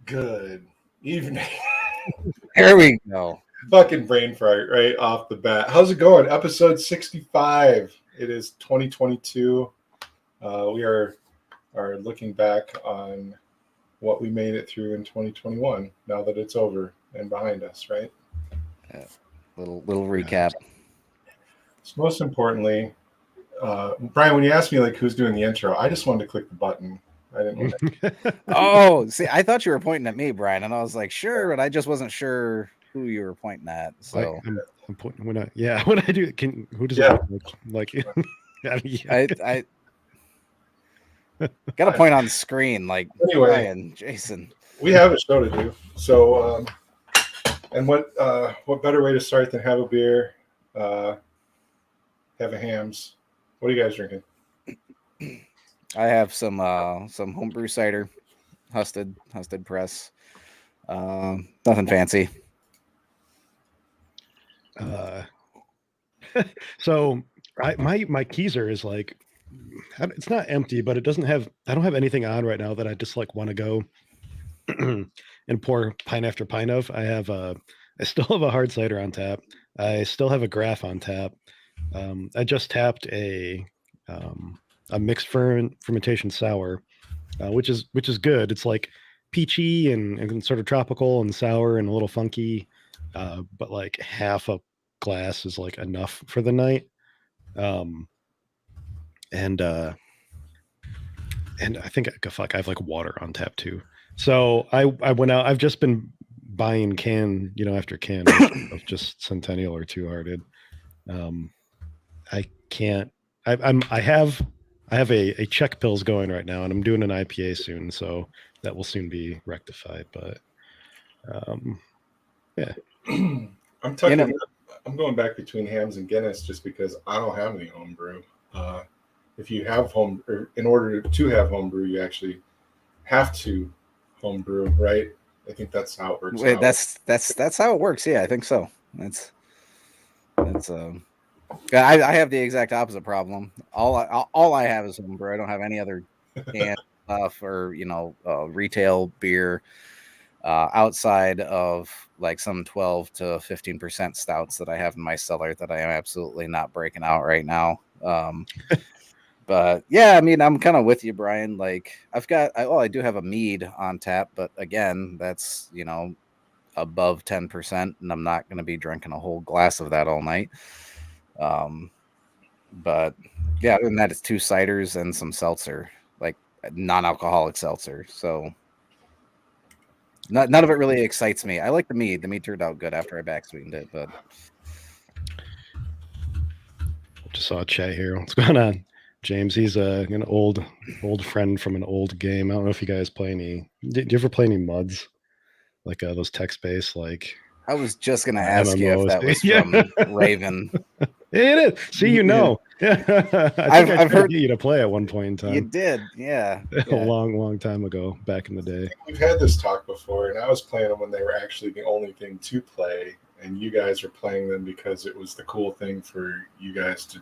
Good evening. There we go. Fucking brain fart right off the bat. How's it going? Episode 65. It is 2022. We are looking back on what we made it through in 2021 now that it's over and behind us, right? Little recap. So most importantly, Brian, when you asked me like who's doing the intro, I just wanted to click the button. I didn't want to. Oh, see, I thought you were pointing at me, Brian, and I was like, sure, but I just wasn't sure who you were pointing at. So I'm pointing when I do it. Who does Yeah. it like? I got a point on the screen, like Anyway. Brian, Jason. We have a show to do. So, and what better way to start than have a beer, have a hams. What are you guys drinking? I have some homebrew cider, Husted press. Nothing fancy. So my keezer is like, it's not empty, but I don't have anything on right now that I just like want to go and pour pint after pint of. I still have a hard cider on tap. I still have a graph on tap. I just tapped a mixed fermentation sour, which is good. It's like peachy and sort of tropical and sour and a little funky, but like half a glass is like enough for the night. And I think I have like water on tap too. So I went out. I've just been buying can after can of just Centennial or Two Hearted. I have a Czech Pils going right now, and I'm doing an IPA soon, so that will soon be rectified. But yeah, I'm going back between hams and Guinness just because I don't have any homebrew. If you have in order to have homebrew, you actually have to homebrew, right? I think that's how it works. Wait, that's how it works. Yeah, I think so. That's I have the exact opposite problem. All I have is homebrew. I don't have any other can stuff or retail beer outside of like some 12 to 15% stouts that I have in my cellar that I am absolutely not breaking out right now. But yeah, I mean, I'm kind of with you, Brian. Like I do have a mead on tap, but again, that's above 10%, and I'm not going to be drinking a whole glass of that all night. But yeah, other than that, it's 2 ciders and some seltzer, like non-alcoholic seltzer. So none of it really excites me. I like the mead. The mead turned out good after I back sweetened it, but just saw a chat here. What's going on? James, he's an old friend from an old game. I don't know if you guys play any. Did you ever play any MUDs? Like those text-based, like. I was just gonna ask you if that was from Raven. It is. See, Yeah. I've heard you to play at one point in time. You did, yeah. A long time ago, back in the day. We've had this talk before, and I was playing them when they were actually the only thing to play, and you guys are playing them because it was the cool thing for you guys to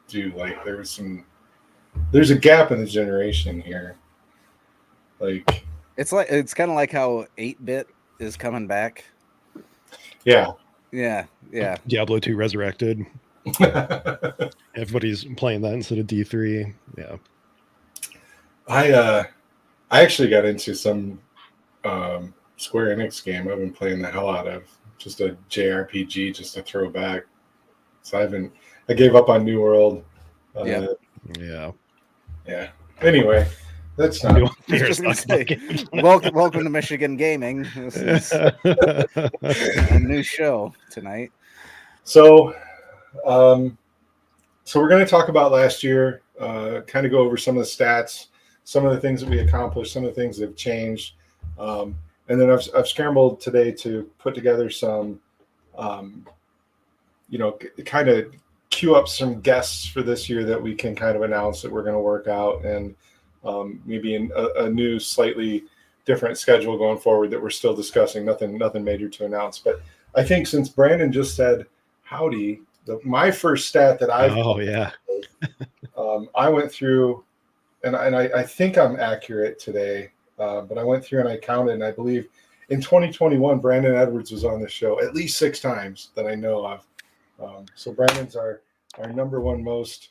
do. Like there's a gap in the generation here. Like it's kind of like how 8-bit is coming back. Yeah. Diablo 2 Resurrected. Everybody's playing that instead of D3. Yeah. I actually got into some Square Enix game I've been playing the hell out of. Just a JRPG, just to throw back. So I gave up on New World. Yeah. Anyway, that's not. Welcome to Michigan Gaming. This is a new show tonight. So we're going to talk about last year. Kind of go over some of the stats, some of the things that we accomplished, some of the things that have changed, and then I've scrambled today to put together some, kind of queue up some guests for this year that we can kind of announce that we're going to work out, and maybe in a new, slightly different schedule going forward that we're still discussing. Nothing major to announce. But I think since Brandon just said howdy, my first stat that I went through, and I think I'm accurate today. but I went through and I counted, and I believe in 2021, Brandon Edwards was on the show at least 6 times that I know of. So Brandon's our number one most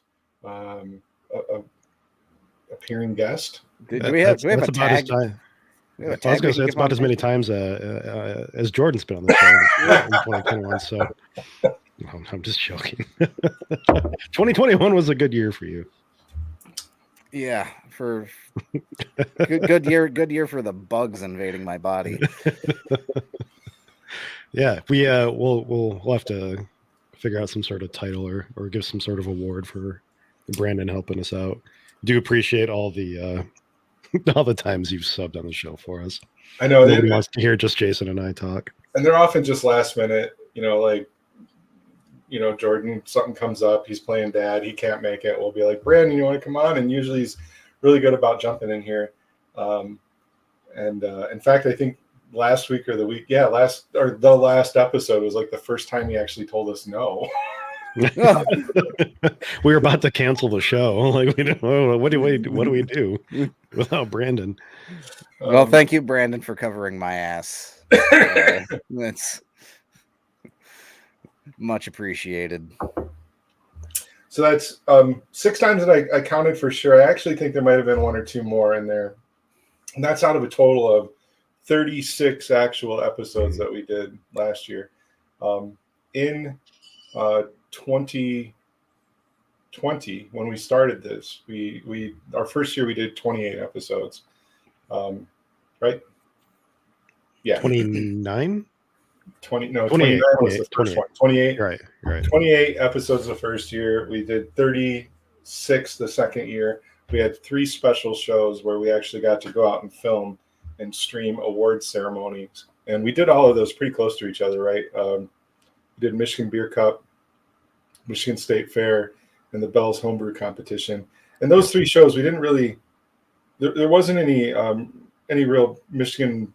appearing guest. Do we have a about his tag? time. We have a I was tag going we to say can it's give on about as there? many times as Jordan's been on the show in 2021. So no, I'm just joking. 2021 was a good year for you. Yeah, for good year for the bugs invading my body. Yeah, we'll have to figure out some sort of title or give some sort of award for Brandon helping us out. Do appreciate all the times you've subbed on the show for us. I know nobody wants to hear just Jason and I talk, and they're often just last minute. Jordan, something comes up, he's playing dad, he can't make it. We'll be like, Brandon, you want to come on? And usually he's really good about jumping in here. In fact, I think last week or the last episode was like the first time he actually told us no. We were about to cancel the show. Like, we don't know, what do we do without Brandon? Well, thank you, Brandon, for covering my ass. That's much appreciated. So that's 6 times that I counted for sure. I actually think there might have been 1 or 2 more in there. And that's out of a total of 36 actual episodes that we did last year. In 2020, when we started this, our first year we did 28 episodes. Right? Yeah. 29? 29 was the first 28. one. 28. Right. 28 episodes the first year. We did 36 the second year. We had 3 special shows where we actually got to go out and film and stream award ceremonies. And we did all of those pretty close to each other, right? We did Michigan Beer Cup, Michigan State Fair, and the Bell's Homebrew Competition. And those 3 shows, we didn't really, there wasn't any real Michigan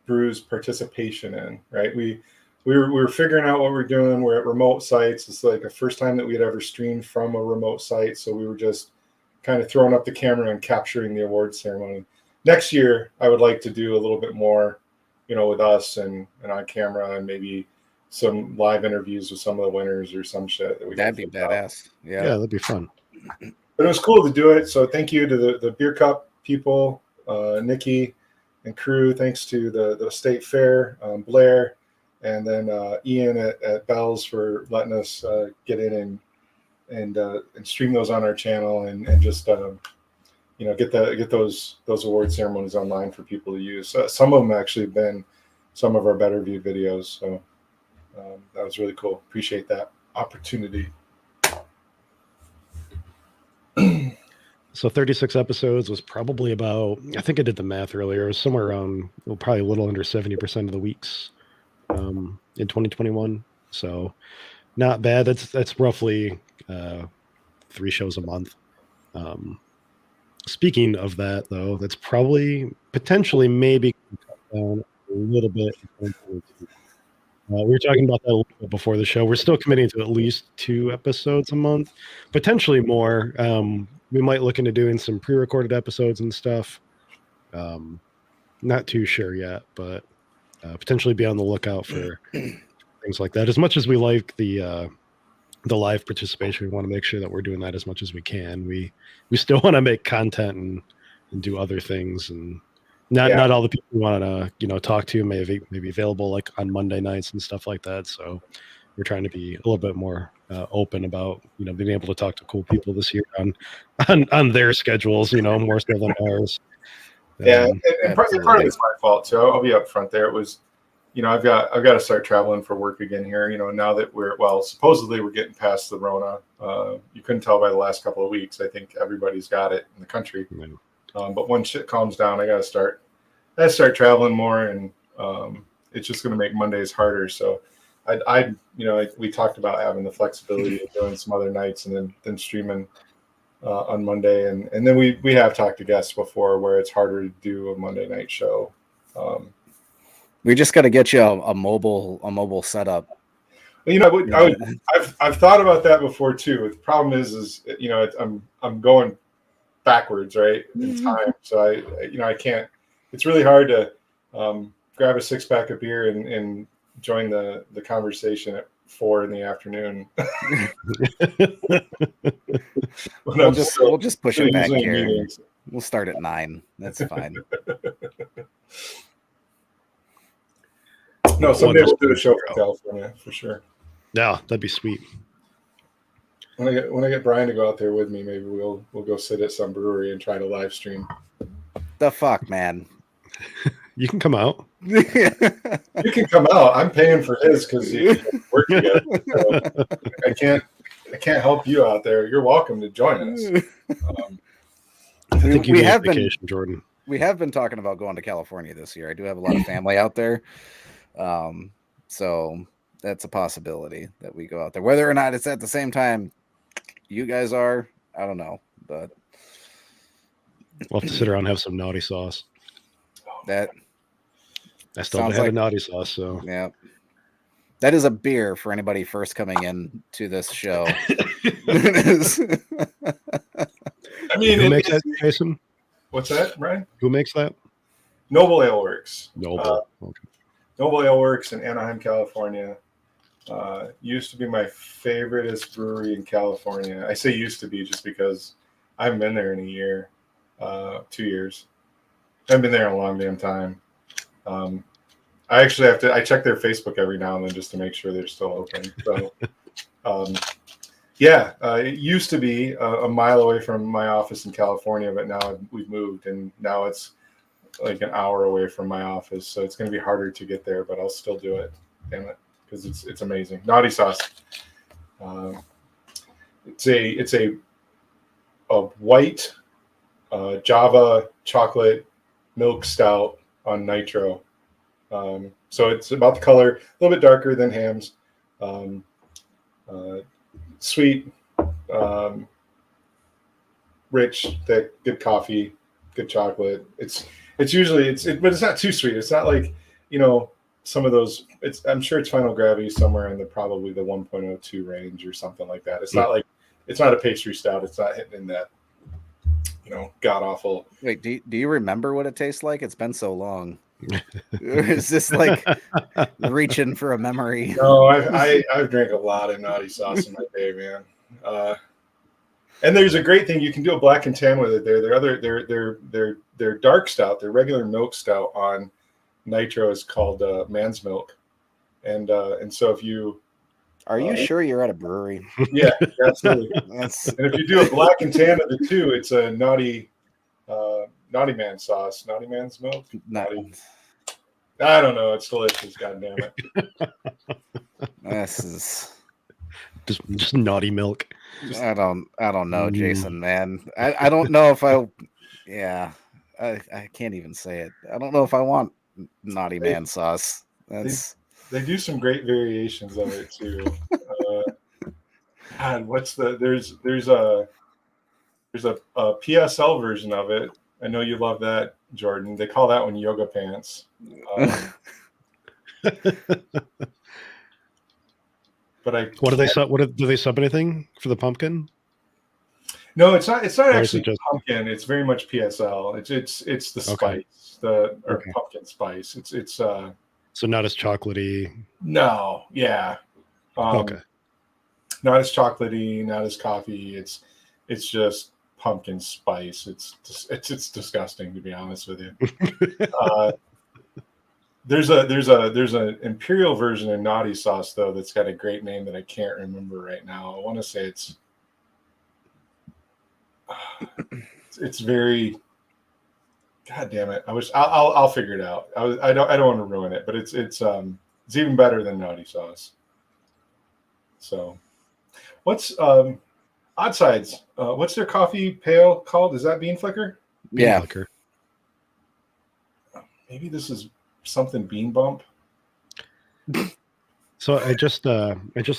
Brews participation in, right? We were figuring out what we're doing. We're at remote sites. It's like the first time that we had ever streamed from a remote site. So we were just kind of throwing up the camera and capturing the award ceremony. Next year, I would like to do a little bit more, with us and on camera, and maybe some live interviews with some of the winners or some shit. That'd be badass. Yeah, that'd be fun. But it was cool to do it. So thank you to the Beer Cup people, Nikki and crew. Thanks to the State Fair, Blair, and then Ian at Bell's for letting us get in and stream those on our channel and just get those award ceremonies online for people to use. Some of them actually have been some of our better viewed videos. So that was really cool. Appreciate that opportunity. So 36 episodes was probably about, I think I did the math earlier, it was somewhere around, probably a little under 70% of the weeks in 2021. So not bad. That's roughly 3 shows a month. Speaking of that, though, that's probably potentially maybe cut down a little bit. We were talking about that a little bit before the show. We're still committing to at least 2 episodes a month, potentially more. We might look into doing some pre-recorded episodes and stuff. Not too sure yet, but potentially be on the lookout for things like that. As much as we like the live participation, we want to make sure that we're doing that as much as we can. We still want to make content and do other things, and not all the people we want to talk to may be available like on Monday nights and stuff like that. So we're trying to be a little bit more open about being able to talk to cool people this year on their schedules, more so than ours. And part of it's my fault too. I'll be up front there. It was, I've got to start traveling for work again here. Now that supposedly we're getting past the Rona. You couldn't tell by the last couple of weeks. I think everybody's got it in the country. But when shit calms down, I gotta start traveling more, and it's just gonna make Mondays harder. So we talked about having the flexibility of doing some other nights and then streaming on Monday, and then we have talked to guests before where it's harder to do a Monday night show. We just got to get you a mobile setup. I've thought about that before too. The problem is I'm going backwards, right, in time. So I can't it's really hard to grab a 6-pack of beer and join the conversation at 4 in the afternoon. We'll just push it back here. Meetings. We'll start at 9. That's fine. No, someday we'll do a show from California for sure. Yeah, that'd be sweet. When I get Brian to go out there with me, maybe we'll go sit at some brewery and try to live stream. The fuck, man. You can come out. You can come out. I'm paying for his because we're together. So I can't help you out there. You're welcome to join us. I think we have been, Jordan. We have been talking about going to California this year. I do have a lot of family out there. So that's a possibility that we go out there. Whether or not it's at the same time you guys are, I don't know. But we'll have to sit around and have some naughty sauce. That I still haven't had a naughty sauce, so yeah. That is a beer for anybody first coming in to this show. I mean, who makes that, Jason? What's that, Brian? Who makes that? Noble Ale Works. Noble. Okay. Noble Ale Works in Anaheim, California. Used to be my favoriteest brewery in California. I say used to be just because I haven't been there in a year, 2 years. I haven't been there in a long damn time. I actually I check their Facebook every now and then just to make sure they're still open. So, it used to be a mile away from my office in California, but now we've moved and now it's like an hour away from my office. So it's going to be harder to get there, but I'll still do it. Damn it. Because it's amazing. Naughty sauce. It's a white Java chocolate milk stout on nitro. So it's about the color, a little bit darker than Ham's. Sweet, rich, thick, good coffee, good chocolate. It's usually but it's not too sweet. It's not like, some of those. I'm sure it's Final Gravity somewhere in probably the 1.02 range or something like that. It's not like it's not a pastry stout. It's not hitting in that, god awful. Wait, do you remember what it tastes like? It's been so long. Is this like reaching for a memory? No, I've drank a lot of naughty sauce in my day, man. And there's a great thing you can do a black and tan with it. Their dark stout, their regular milk stout on nitro is called Man's Milk, and so if you are you sure you're at a brewery? Yeah, absolutely. And if you do a black and tan of the two, it's a naughty man sauce, naughty man's milk. Naughty. I don't know. It's delicious. God damn it. This is just naughty milk. I don't know, Jason, man. I don't know if I can't even say it. I don't know if I want naughty man sauce. They do some great variations of it too. God, there's a PSL version of it. I know you love that, Jordan. They call that one yoga pants. But what do they sub? Do they sub anything for the pumpkin? No, it's not. It's not actually pumpkin. It's very much PSL. It's the spice, pumpkin spice. It's so not as chocolatey. No, yeah. Okay. Not as chocolatey, not as coffee. It's just pumpkin spice. It's disgusting, to be honest with you. There's an imperial version of naughty sauce though that's got a great name that I can't remember right now. I want to say it's very, god damn it. I'll figure it out. I don't want to ruin it, but it's even better than naughty sauce. So what's Odd Sides? What's their coffee pail called? Is that Bean Flicker? Yeah. Bean Flicker. Maybe this is something Bean Bump. So I just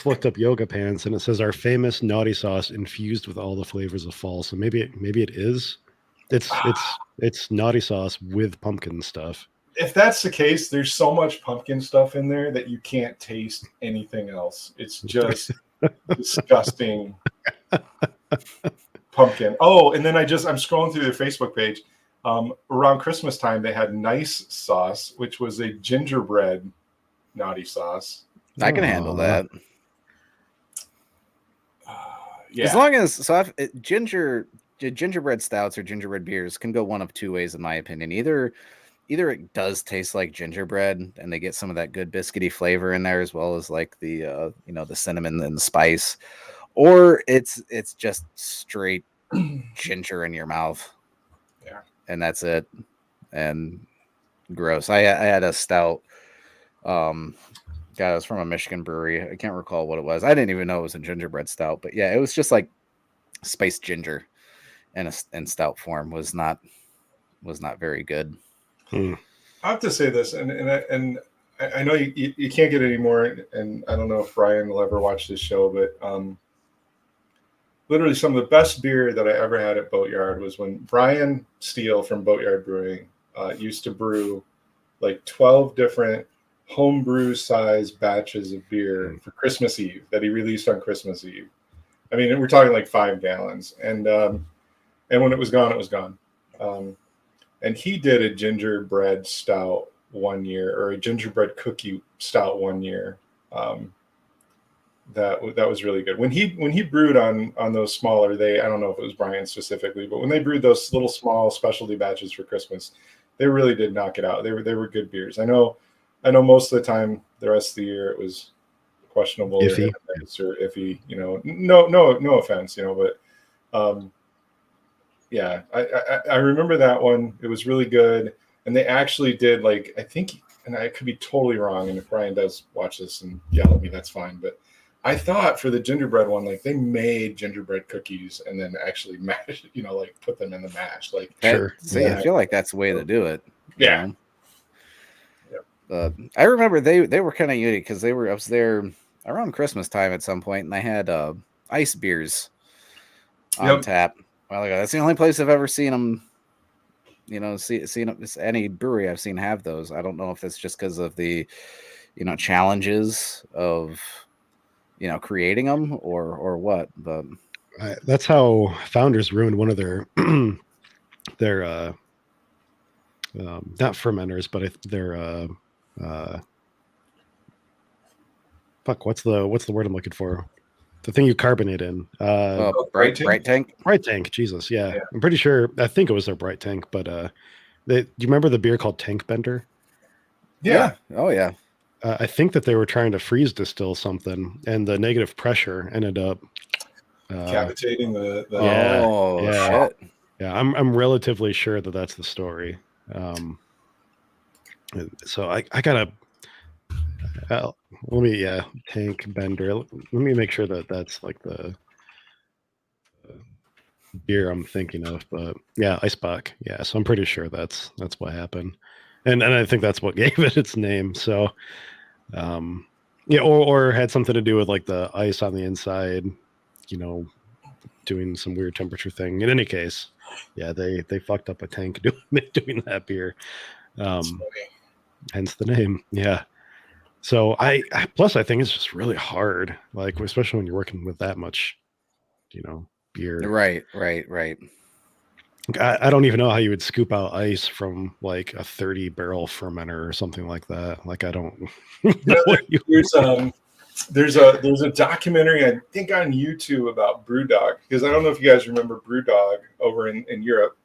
looked up yoga pants and it says our famous naughty sauce infused with all the flavors of fall. So maybe it is. It's naughty sauce with pumpkin stuff. If that's the case, there's so much pumpkin stuff in there that you can't taste anything else. It's just disgusting pumpkin. Oh, and then I'm scrolling through their Facebook page. Around Christmas time, they had Nice Sauce, which was a gingerbread naughty sauce. I can handle that. Yeah. As long as gingerbread stouts or gingerbread beers can go one of two ways, in my opinion. Either it does taste like gingerbread, and they get some of that good biscuity flavor in there, as well as like the the cinnamon and the spice, or it's just straight ginger in your mouth. Yeah, and that's it. And gross. I had a stout. God, it was from a Michigan brewery. I can't recall what it was. I didn't even know it was a gingerbread stout, but yeah, it was just like spiced ginger in stout form. Was not very good. I have to say this, and I know you can't get any more, and I don't know if Brian will ever watch this show, but literally some of the best beer that I ever had at Boatyard was when Brian Steele from Boatyard Brewing used to brew like 12 different homebrew size batches of beer for Christmas Eve that he released on Christmas Eve. I mean, we're talking like 5 gallons, and when it was gone, it was gone. And he did a gingerbread stout one year, or a gingerbread cookie stout one year. That was really good. When he brewed on those smaller, I don't know if it was Brian specifically, but when they brewed those little small specialty batches for Christmas, they really did knock it out. They were good beers. I know most of the time, the rest of the year it was questionable iffy. or iffy. No offense, but yeah, I remember that one. It was really good, and they actually did like, I think, and I could be totally wrong. And if Brian does watch this and yell at me, that's fine. But I thought for the gingerbread one, like they made gingerbread cookies and then actually mash, like put them in the mash. Like sure. See, I feel like that's the way to do it. Yeah. I remember they were kind of unique because I was there around Christmas time at some point, and I had ice beers on tap. Well, that's the only place I've ever seen them. Seen them, any brewery I've seen have those. I don't know if that's just because of the, challenges of, creating them or what. But that's how Founders ruined one of their not fermenters, but their what's the word I'm looking for? The thing you carbonate in. Bright Tank. Bright Tank. Jesus, yeah. I'm pretty sure. I think it was their Bright Tank, but do you remember the beer called Tank Bender? Yeah. Oh yeah. I think that they were trying to freeze distill something, and the negative pressure ended up cavitating the shit. Yeah, I'm relatively sure that that's the story. So I gotta Tank Bender. Let me make sure that that's like the beer I'm thinking of. But yeah, Icebox. Yeah, so I'm pretty sure that's what happened, and I think that's what gave it its name. So, or had something to do with like the ice on the inside, doing some weird temperature thing. In any case, yeah, they fucked up a tank doing that beer. Hence the name. Yeah. So I think it's just really hard, like especially when you're working with that much, beer. Right. I don't even know how you would scoop out ice from like a 30 barrel fermenter or something like that. Like I don't know. There's a documentary I think on YouTube about Brewdog, because I don't know if you guys remember Brewdog over in Europe.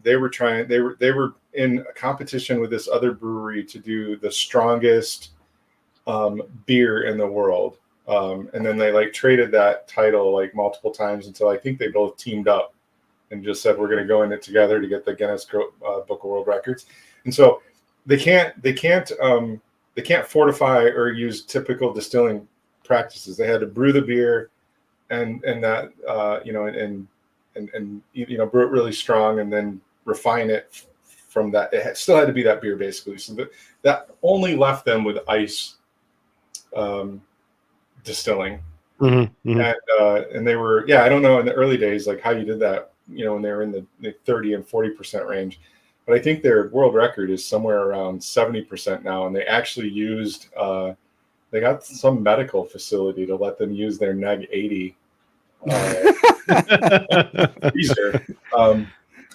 They were in a competition with this other brewery to do the strongest beer in the world, and then they like traded that title like multiple times until I think they both teamed up and just said we're going to go in it together to get the Guinness Book of World Records. And so they can't fortify or use typical distilling practices. They had to brew the beer and that and brew it really strong and then refine it from that. It still had to be that beer basically. So that only left them with ice distilling. Mm-hmm. And they were, I don't know in the early days like how you did that, when they were in the 30 and 40% range, but I think their world record is somewhere around 70% now. And they actually used they got some medical facility to let them use their Neg 80 freezer.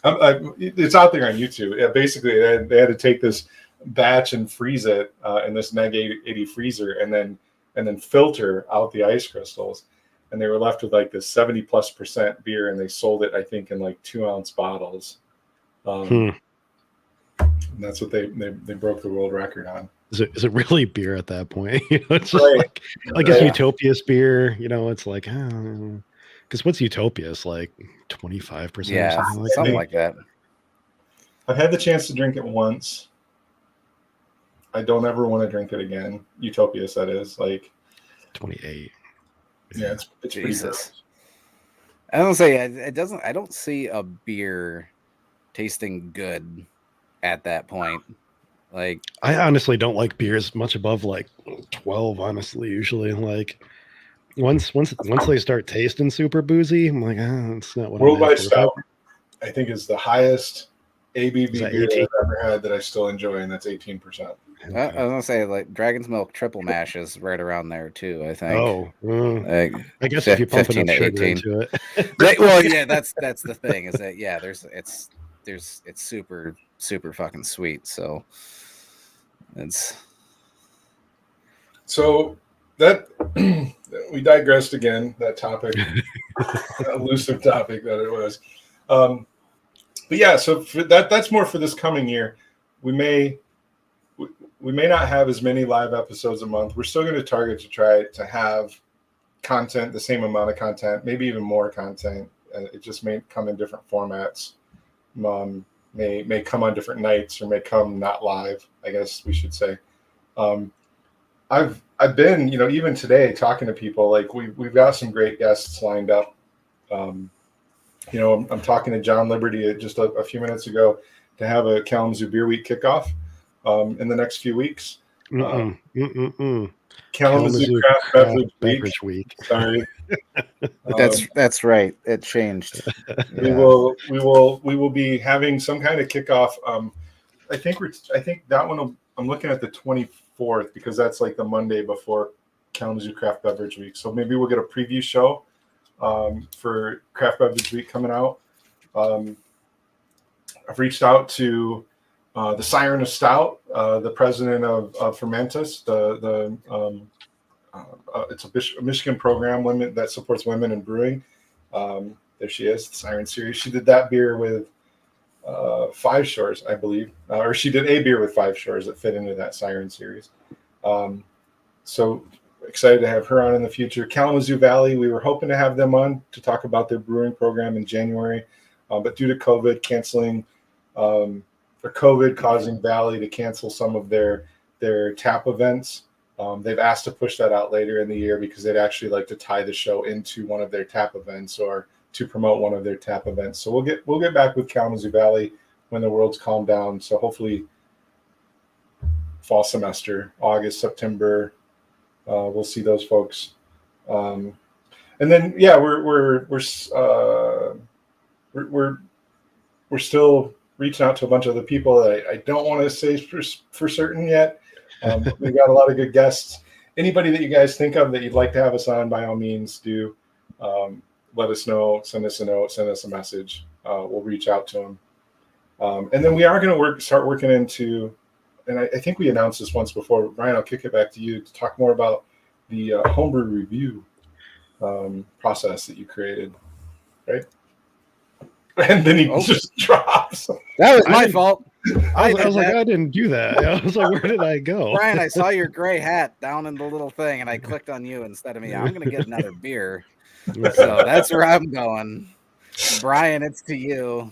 It's out there on YouTube. Yeah, basically, they had to take this batch and freeze it in this Neg 80 freezer, and then filter out the ice crystals, and they were left with like this 70+% beer, and they sold it, I think, in like 2-ounce bottles. And that's what they broke the world record on. Is it really beer at that point? It's just Right. like a Utopia's beer. It's like, because what's Utopia's like 25%? Yeah, something like that. I've had the chance to drink it once. I don't ever want to drink it again. Utopia's, that is, like 28. Yeah, it's pretty Jesus. gross. I don't say it doesn't. I don't see a beer tasting good at that point. Like, I honestly don't like beers much above like 12. Honestly, usually like once they start tasting super boozy, I'm like, it's not what Worldwide I'm after. Stout, I think, is the highest ABV Is that beer 18? I've ever had that I still enjoy, and that's 18%. I was gonna say, like, Dragon's Milk Triple Mash is right around there too. I think. Oh, Like, I guess if you pump 15 enough to sugar 18. into it. Well, yeah, that's the thing, is that it's super fucking sweet. So that we digressed again. That topic, elusive topic that it was. But yeah, so for that's more for this coming year. We may not have as many live episodes a month. We're still going to target to try to have content, the same amount of content, maybe even more content. It just may come in different formats. May come on different nights, or may come not live, I guess we should say. I've been, even today, talking to people. Like, we've got some great guests lined up. I'm talking to John Liberty just a few minutes ago to have a Kalamazoo Beer Week kickoff in the next few weeks. Kalamazoo Craft Beverage Week. Sorry. that's right. It changed. We will be having some kind of kickoff. I think that one I'm looking at the 24th, because that's like the Monday before Kalamazoo Craft Beverage Week. So maybe we'll get a preview show for Craft Beverage Week coming out. I've reached out to the Siren of Stout, the president of Fermentus. It's a Michigan program that supports women in brewing. There she is, the Siren Series. She did that beer with 5 Shores, I believe, or she did a beer with 5 Shores that fit into that Siren Series. So excited to have her on in the future. Kalamazoo Valley, we were hoping to have them on to talk about their brewing program in January, but due to COVID canceling, for COVID causing Valley to cancel some of their tap events, they've asked to push that out later in the year, because they'd actually like to tie the show into one of their tap events, or to promote one of their tap events. So we'll get back with Kalamazoo Valley when the world's calmed down. So hopefully fall semester, August, September, we'll see those folks. And then we're still reaching out to a bunch of the people that I don't want to say for certain yet. We've got a lot of good guests. Anybody that you guys think of that you'd like to have us on, by all means, do let us know. Send us a note. Send us a message. We'll reach out to them. And then we are going to start working into, and I think we announced this once before. Ryan, I'll kick it back to you to talk more about the homebrew review process that you created, right? And then he just drops. That was my fault. I was like, I didn't do that. I was like, where did I go? Brian, I saw your gray hat down in the little thing, and I clicked on you instead of me. I'm going to get another beer. So that's where I'm going. Brian, it's to you.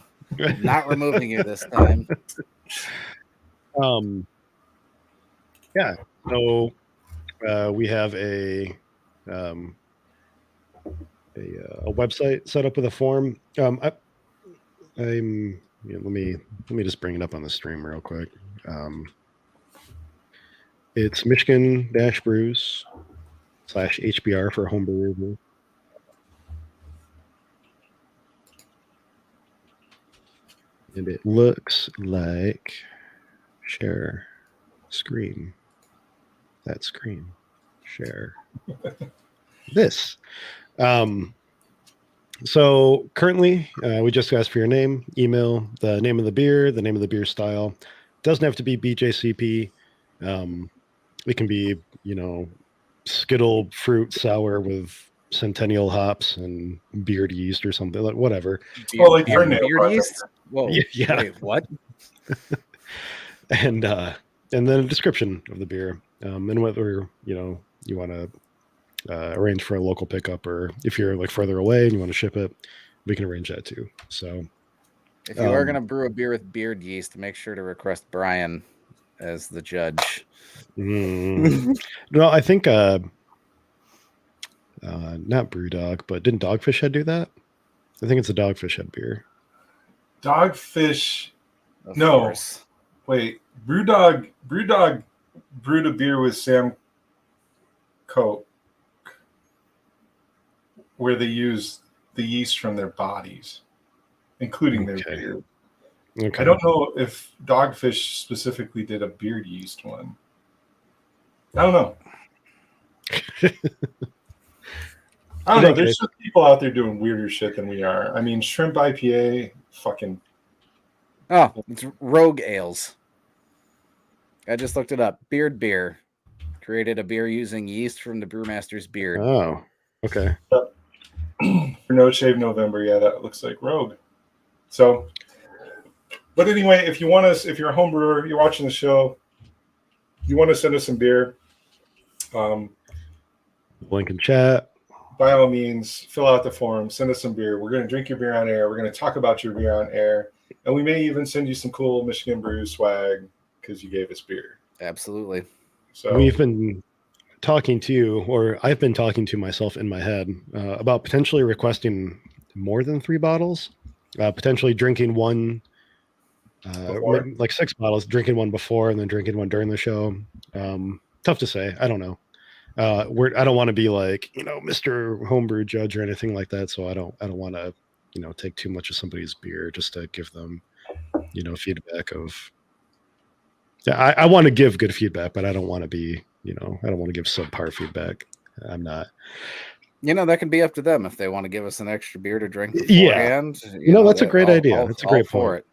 Not removing you this time. Yeah. So we have a website set up with a form. Let me just bring it up on the stream real quick. It's Michigan-Brews/HBR for homebrew review. And it looks like share screen. That screen. Share this. So currently, we just asked for your name, email, the name of the beer style. Doesn't have to be BJCP. It can be, Skittle fruit sour with Centennial hops and beard yeast or something, like whatever. Well, like Fernet beard project. yeast? Whoa. Yeah. Wait, what? And then a description of the beer, and whether you want to arrange for a local pickup, or if you're like further away and you want to ship it, we can arrange that too. So If you are going to brew a beer with beard yeast, make sure to request Brian as the judge. No, I think not Brewdog, but didn't Dogfish Head do that? I think it's a Dogfish Head beer. Dogfish. Of No. course. Wait, Brewdog brewed a beer with Sam Coke where they use the yeast from their bodies, including their beard. Okay. I don't know if Dogfish specifically did a beard yeast one. I don't know. I don't know. There's some people out there doing weirder shit than we are. I mean, Shrimp IPA, fucking. Oh, it's Rogue Ales. I just looked it up. Beard beer. Created a beer using yeast from the brewmaster's beard. Oh, okay. For No Shave November, yeah, that looks like Rogue. So, but anyway, if you're a home brewer, you're watching the show, you want to send us some beer, link in chat. By all means, fill out the form, send us some beer. We're going to drink your beer on air. We're going to talk about your beer on air. And we may even send you some cool Michigan Brew swag because you gave us beer. Absolutely. So we've been talking to you, or I've been talking to myself in my head about potentially requesting more than 3 bottles, potentially drinking one, like 6 bottles, drinking one before and then drinking one during the show. Tough to say. I don't know. I don't want to be like, Mr. Homebrew judge or anything like that. So I don't want to, take too much of somebody's beer just to give them, feedback of. Yeah, I want to give good feedback, but I don't want to be, I don't want to give subpar feedback. I'm not. That can be up to them if they want to give us an extra beer to drink beforehand. Yeah. That's a great idea. That's a great point.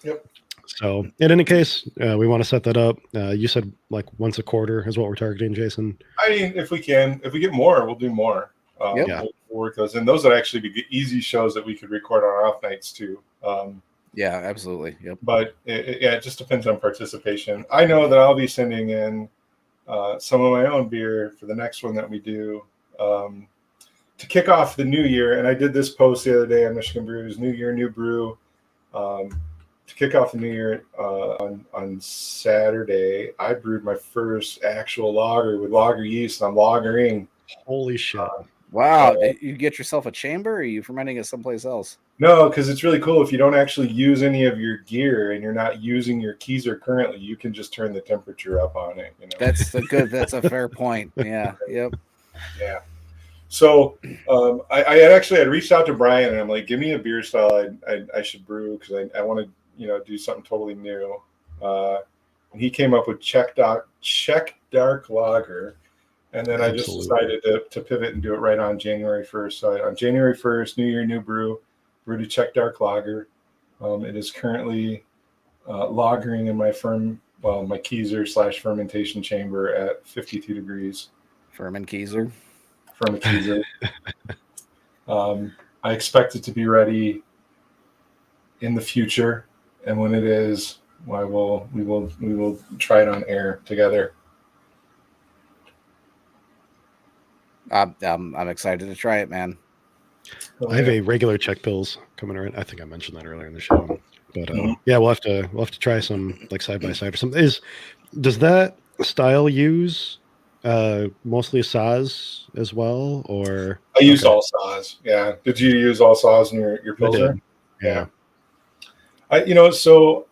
Yep. So in any case, we want to set that up. You said like once a quarter is what we're targeting, Jason. I mean, if we get more, we'll do more. We'll work those in. Those would actually be easy shows that we could record on our off nights too. Yeah, absolutely. Yep. But it just depends on participation. I know that I'll be sending in some of my own beer for the next one that we do to kick off the new year. And I did this post the other day on Michigan Brews, New Year, New Brew. To kick off the new year on Saturday, I brewed my first actual lager with lager yeast. I'm lagering. Holy shit. Wow. Did you get yourself a chamber, or are you fermenting it someplace else? No, because it's really cool. If you don't actually use any of your gear and you're not using your keezer currently, you can just turn the temperature up on it. That's a fair point. Yeah. Yep. Yeah. So I had reached out to Brian and I'm like, give me a beer style I should brew because I want to do something totally new. And he came up with Czech Dark Lager. And then I just decided to pivot and do it right on January 1st. So on January 1st, New Year, New Brew, brewed a Czech Dark Lager. It is currently lagering in my my keezer / fermentation chamber at 52 degrees. Ferment keezer. I expect it to be ready in the future, and when it is, we will try it on air together. I'm excited to try it, man. I have a regular Czech Pils coming around. I think I mentioned that earlier in the show, but yeah, we'll have to try some like side by side or something. Does that style use mostly Saaz as well, or I used all Saaz? Yeah. Did you use all Saaz in your Pilsner? Yeah. So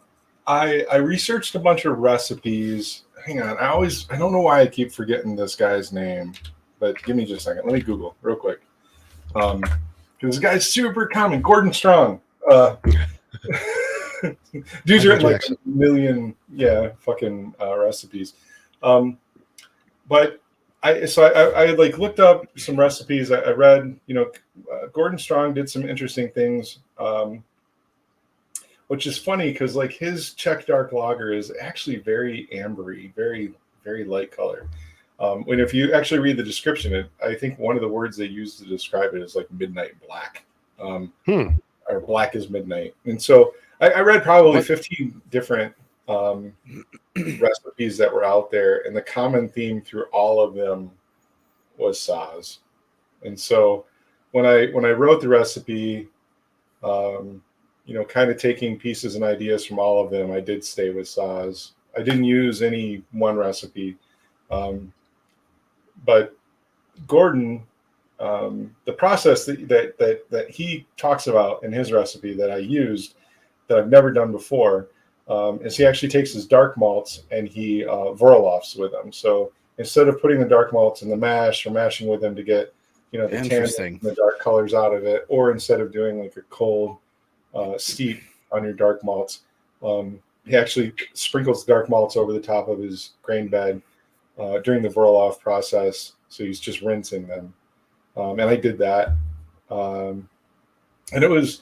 I researched a bunch of recipes. Hang on, I don't know why I keep forgetting this guy's name, but give me just a second. Let me Google real quick. Because this guy's super common. Gordon Strong. Dude's written like a million, fucking recipes. But I like looked up some recipes. I read, Gordon Strong did some interesting things, which is funny because like his Czech dark lager is actually very ambery, very very light color. When if you actually read the description, I think one of the words they use to describe it is like midnight black, or black as midnight. And so I read probably 15 different recipes that were out there, and the common theme through all of them was Saaz. And so when I wrote the recipe, kind of taking pieces and ideas from all of them, I did stay with Saaz. I didn't use any one recipe, but Gordon, the process that he talks about in his recipe that I used that I've never done before, is he actually takes his dark malts and he Vorolofs with them. So instead of putting the dark malts in the mash or mashing with them to get the tan and the dark colors out of it, or instead of doing like a cold steep on your dark malts, he actually sprinkles the dark malts over the top of his grain bed during the Vorolof process. So he's just rinsing them. And I did that. And it was,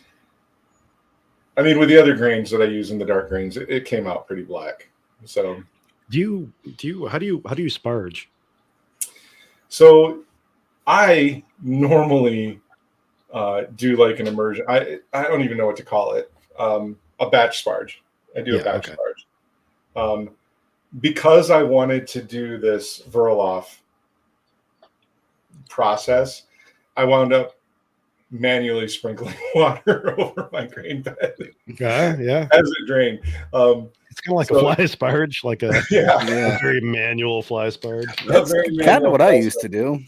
with the other grains that I use in the dark grains, it came out pretty black. So how do you sparge? So I normally do like an immersion. I don't even know what to call it. A batch sparge. I do a batch sparge. Because I wanted to do this Vorolof process, I wound up manually sprinkling water over my grain bed. Yeah. As it drained. It's kind of like a fly sparge, like a a very manual fly sparge. That's kind of what I used to do.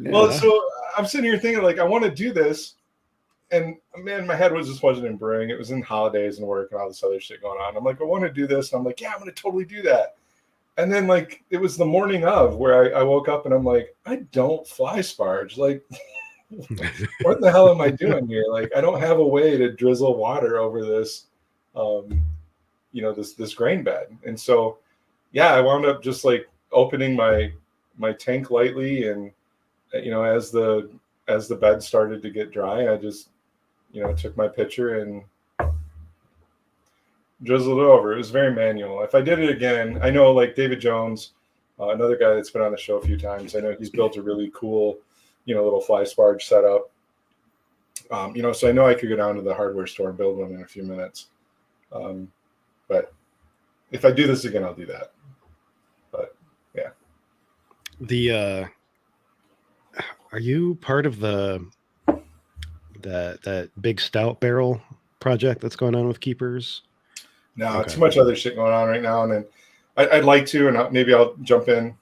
Well, so I'm sitting here thinking, like, I want to do this, and man, my head wasn't in brewing. It was in holidays and work and all this other shit going on. I'm like, I want to do this, and I'm like, yeah, I'm going to totally do that. And then, like, it was the morning of where I woke up and I'm like, I don't fly sparge. Like, what the hell am I doing here? Like, I don't have a way to drizzle water over this, this grain bed. And so, I wound up just like opening my tank lightly, and as the bed started to get dry, I just took my pitcher and drizzled it over. It was very manual. If I did it again, I know like David Jones, another guy that's been on the show a few times, I know he's built a really cool little fly sparge setup. So I know I could go down to the hardware store and build one in a few minutes. But if I do this again, I'll do that. But yeah. Are you part of that big stout barrel project that's going on with Keepers? No, too much other shit going on right now. And then I'd like to, and maybe I'll jump in,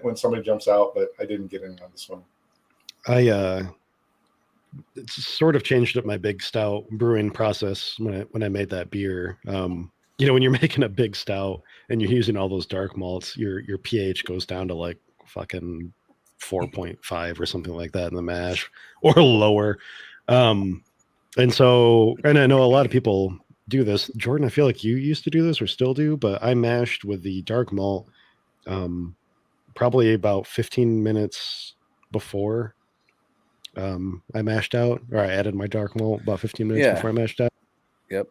when somebody jumps out, but I didn't get in on this one. I sort of changed up my big stout brewing process when I made that beer. When you're making a big stout and you're using all those dark malts, your pH goes down to like fucking 4.5 or something like that in the mash, or lower. And I know a lot of people do this. Jordan, I feel like you used to do this or still do, but I mashed with the dark malt probably about 15 minutes before I mashed out, or I added my dark malt about 15 minutes before I mashed out. Yep.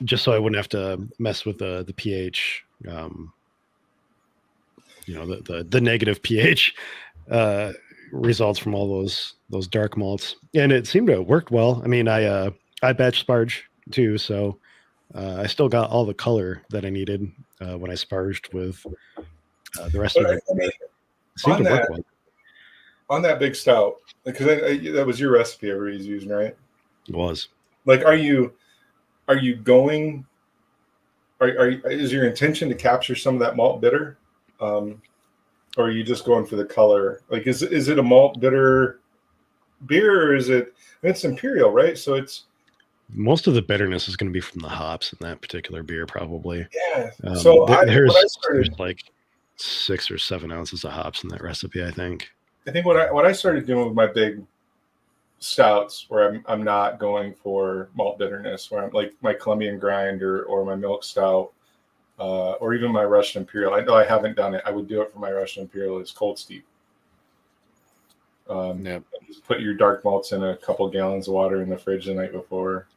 Just so I wouldn't have to mess with the pH, the negative pH results from all those dark malts. And it seemed to have worked well. I batch sparge too, so I still got all the color that I needed when I sparged with the rest of it. It seemed to work well. On that big stout, because that was your recipe everybody's using, right? It was. Like, are you going? Is your intention to capture some of that malt bitter, or are you just going for the color? Like, is it a malt bitter beer, or is it? It's imperial, right? So it's most of the bitterness is going to be from the hops in that particular beer, probably. Yeah. So there's like 6 or 7 ounces of hops in that recipe, I think. I think what I started doing with my big stouts, where I'm not going for malt bitterness, where I'm like my Colombian grind or my milk stout, or even my Russian Imperial. I know I haven't done it. I would do it for my Russian Imperial is cold steep. Just put your dark malts in a couple gallons of water in the fridge the night before,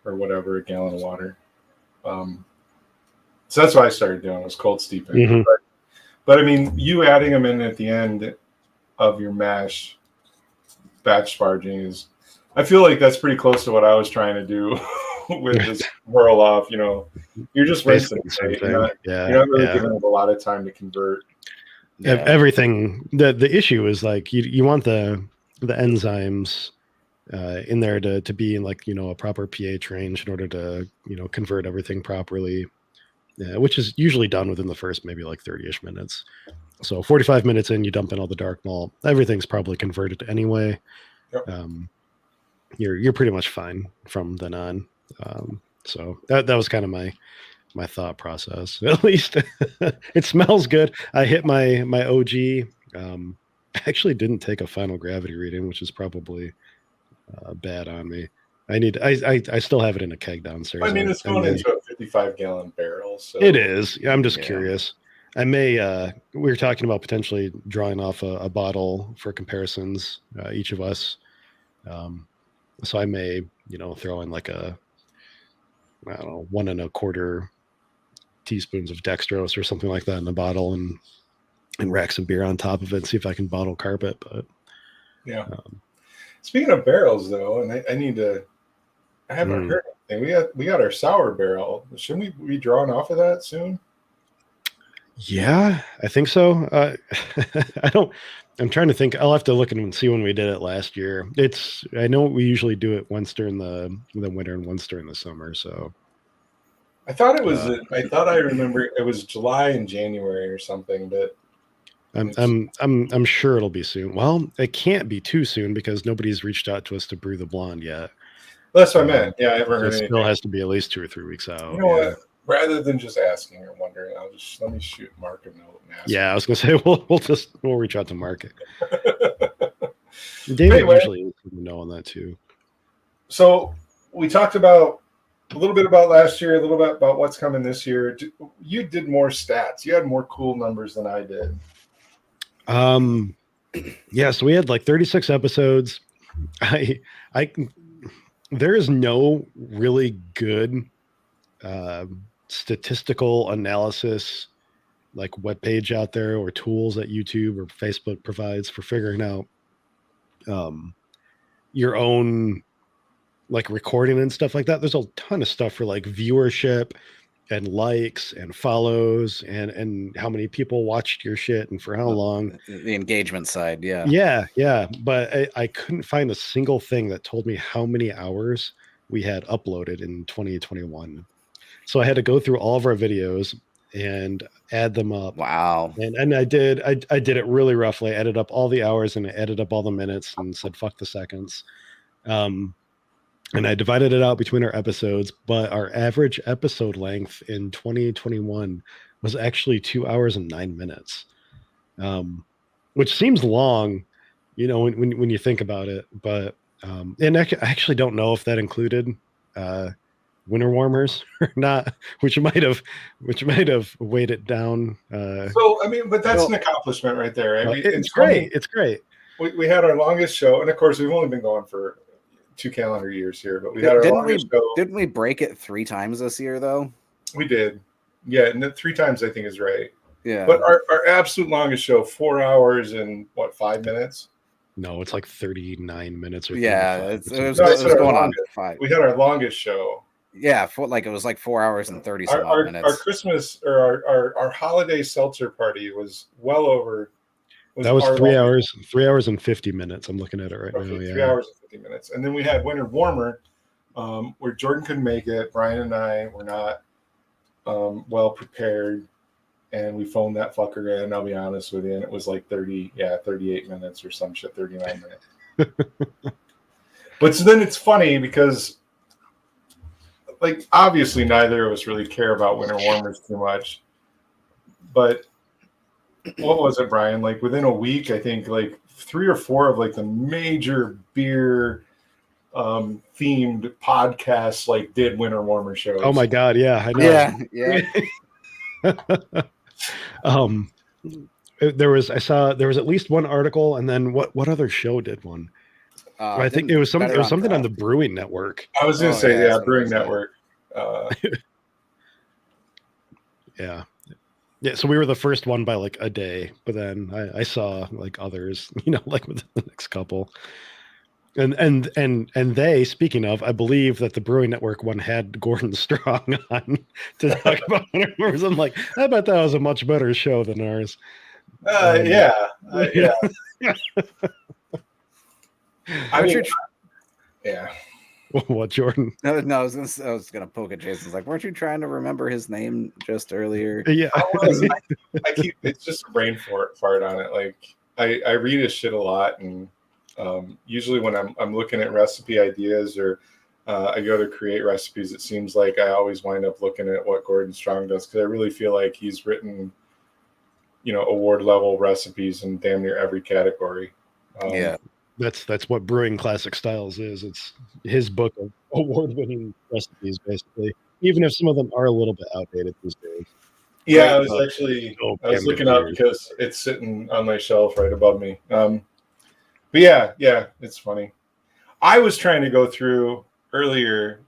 or whatever, a gallon of water. So that's what I started doing, was cold steeping. Mm-hmm. But I mean, you adding them in at the end of your mash batch sparging is, I feel like that's pretty close to what I was trying to do with this whirl off. You're just rinsing it. Right? You're not really giving it a lot of time to convert. Everything. The issue is like you want the enzymes in there to be in like a proper pH range in order to convert everything properly, which is usually done within the first maybe like 30-ish minutes. So 45 minutes in, you dump in all the dark malt. Everything's probably converted anyway. Yep. You're pretty much fine from then on. So that was kind of my thought process. At least it smells good. I hit my OG. Actually didn't take a final gravity reading, which is probably bad on me. I still have it in a keg downstairs. I mean, it's going into a 55-gallon barrel. So it is. I'm just curious. I may. We were talking about potentially drawing off a bottle for comparisons, each of us. So I may, throw in like I don't know, 1.25 teaspoons of dextrose or something like that in a bottle, and rack some beer on top of it and see if I can bottle carp it. But yeah. Speaking of barrels, though, and I haven't heard anything. We got our sour barrel. Shouldn't we be drawing off of that soon? Yeah, I think so. I'm trying to think. I'll have to look and see when we did it last year. I know we usually do it once during the winter and once during the summer. So I thought it was. I thought I remember it was July and January or something. But I'm sure it'll be soon. Well, it can't be too soon because nobody's reached out to us to brew the blonde yet. That's what I meant. Yeah, I haven't heard anything. It still has to be at least 2 or 3 weeks out. You know what? Rather than just asking or wondering, let me shoot Mark a note and ask. Yeah, I was gonna say we'll reach out to Mark. David usually know on that too. So we talked about a little bit about last year, a little bit about what's coming this year. You did more stats. You had more cool numbers than I did. Yeah, so we had like 36 episodes. There is no really good statistical analysis like webpage out there or tools that YouTube or Facebook provides for figuring out your own like recording and stuff like that. There's a ton of stuff for like viewership and likes and follows and how many people watched your shit and for how long. The engagement side, yeah. Yeah. But I couldn't find a single thing that told me how many hours we had uploaded in 2021. So I had to go through all of our videos and add them up. Wow. And I did it really roughly. I added up all the hours and I added up all the minutes and said, fuck the seconds. And I divided it out between our episodes, but our average episode length in 2021 was actually 2 hours and 9 minutes, which seems long, when you think about it. But and I actually don't know if that included winter warmers or not, which might have weighed it down. So I mean, but that's an accomplishment right there. I mean, it's great. It's great. We had our longest show, and of course, we've only been going for 2 calendar years here, but we had our longest show. Didn't we break it 3 times this year, though? We did. Yeah, and 3 times I think is right. Yeah. But our absolute longest show, 4 hours and 5 minutes? No, it's like 39 minutes or it was going on 5. We had our longest show. Yeah, it was like 4 hours and 30 some minutes. Our Christmas or our holiday seltzer party was well over. That was 3 hours, 3 hours and 50 minutes. I'm looking at it right now. Yeah. 3 hours and 50 minutes. And then we had Winter Warmer, where Jordan couldn't make it. Brian and I were not well prepared. And we phoned that fucker in, I'll be honest with you. And it was like 38 minutes or some shit, 39 minutes. But so then it's funny because, like, obviously neither of us really care about Winter Warmers too much. But what was it, Brian? Like within a week, I think like 3 or 4 of like the major beer themed podcasts like did Winter Warmer shows. Oh my God, yeah, I know. Yeah. There was at least one article, and then what other show did one? I think it was something on the Brewing Network. I was gonna say, Brewing Network. Yeah. So we were the first one by like a day, but then I saw like others, like within the next couple. And they, speaking of, I believe that the Brewing Network one had Gordon Strong on to talk about it. I'm like, I bet that was a much better show than ours. Yeah. Yeah. What, Jordan? No, I was gonna poke at Jason's like, weren't you trying to remember his name just earlier? Yeah. I keep, it's just a brain fart on it. Like I read his shit a lot, and usually when I'm looking at recipe ideas or I go to create recipes, it seems like I always wind up looking at what Gordon Strong does, because I really feel like he's written, award level recipes in damn near every category. Yeah. That's what Brewing Classic Styles is. It's his book of award-winning recipes, basically. Even if some of them are a little bit outdated these days. Yeah, I was looking up because it's sitting on my shelf right above me. But yeah, it's funny. I was trying to go through earlier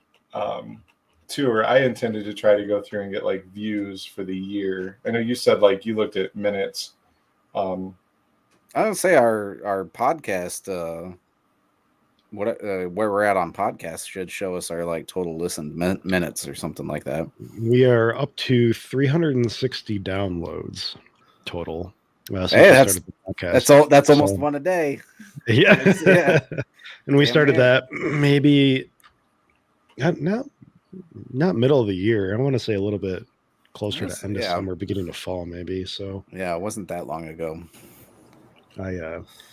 tour. I intended to try to go through and get like views for the year. I know you said like you looked at minutes. I would say our podcast, where we're at on podcasts, should show us our like total listened minutes or something like that. We are up to 360 downloads total. That's almost one a day. Yeah, yeah. And we started that maybe not middle of the year. I want to say a little bit closer to end of summer, beginning of fall, maybe. So yeah, it wasn't that long ago.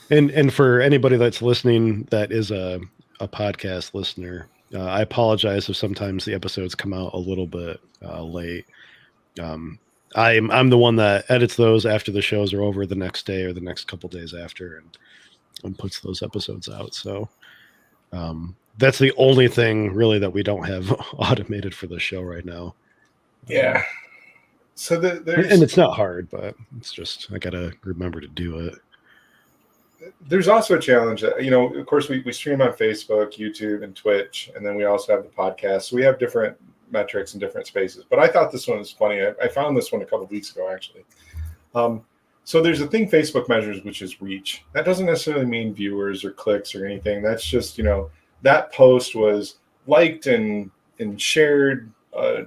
And for anybody that's listening that is a podcast listener, I apologize if sometimes the episodes come out a little bit late. I'm the one that edits those after the shows are over the next day or the next couple days after, and puts those episodes out. So that's the only thing really that we don't have automated for the show right now. Yeah. So and it's not hard, but it's just I gotta remember to do it. There's also a challenge that, of course, we stream on Facebook, YouTube, and Twitch, and then we also have the podcast. So we have different metrics in different spaces. But I thought this one was funny. I found this one a couple of weeks ago, actually. So there's a thing Facebook measures, which is reach. That doesn't necessarily mean viewers or clicks or anything. That's just, that post was liked and shared,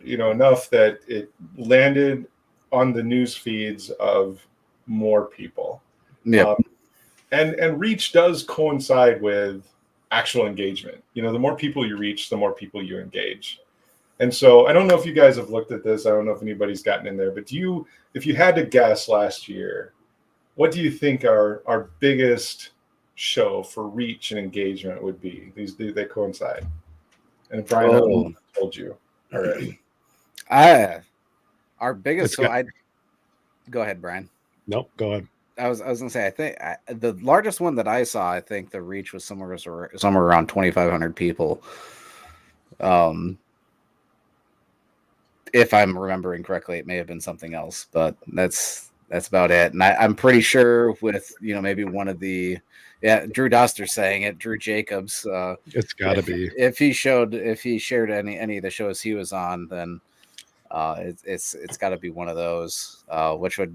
enough that it landed on the news feeds of more people. Yeah. And reach does coincide with actual engagement. The more people you reach, the more people you engage. And so I don't know if you guys have looked at this. I don't know if anybody's gotten in there, but if you had to guess last year, what do you think our biggest show for reach and engagement would be? They coincide. And Brian, I told you already. Our biggest. Go ahead, Brian. Nope, go ahead. I was gonna say, I think the largest one that I saw, I think the reach was somewhere around 2,500 people. If I'm remembering correctly, it may have been something else, but that's about it. And I'm pretty sure with maybe one of the Drew Doster saying it, Drew Jacobs. It's got to be if he shared any of the shows he was on, then it's got to be one of those, which would.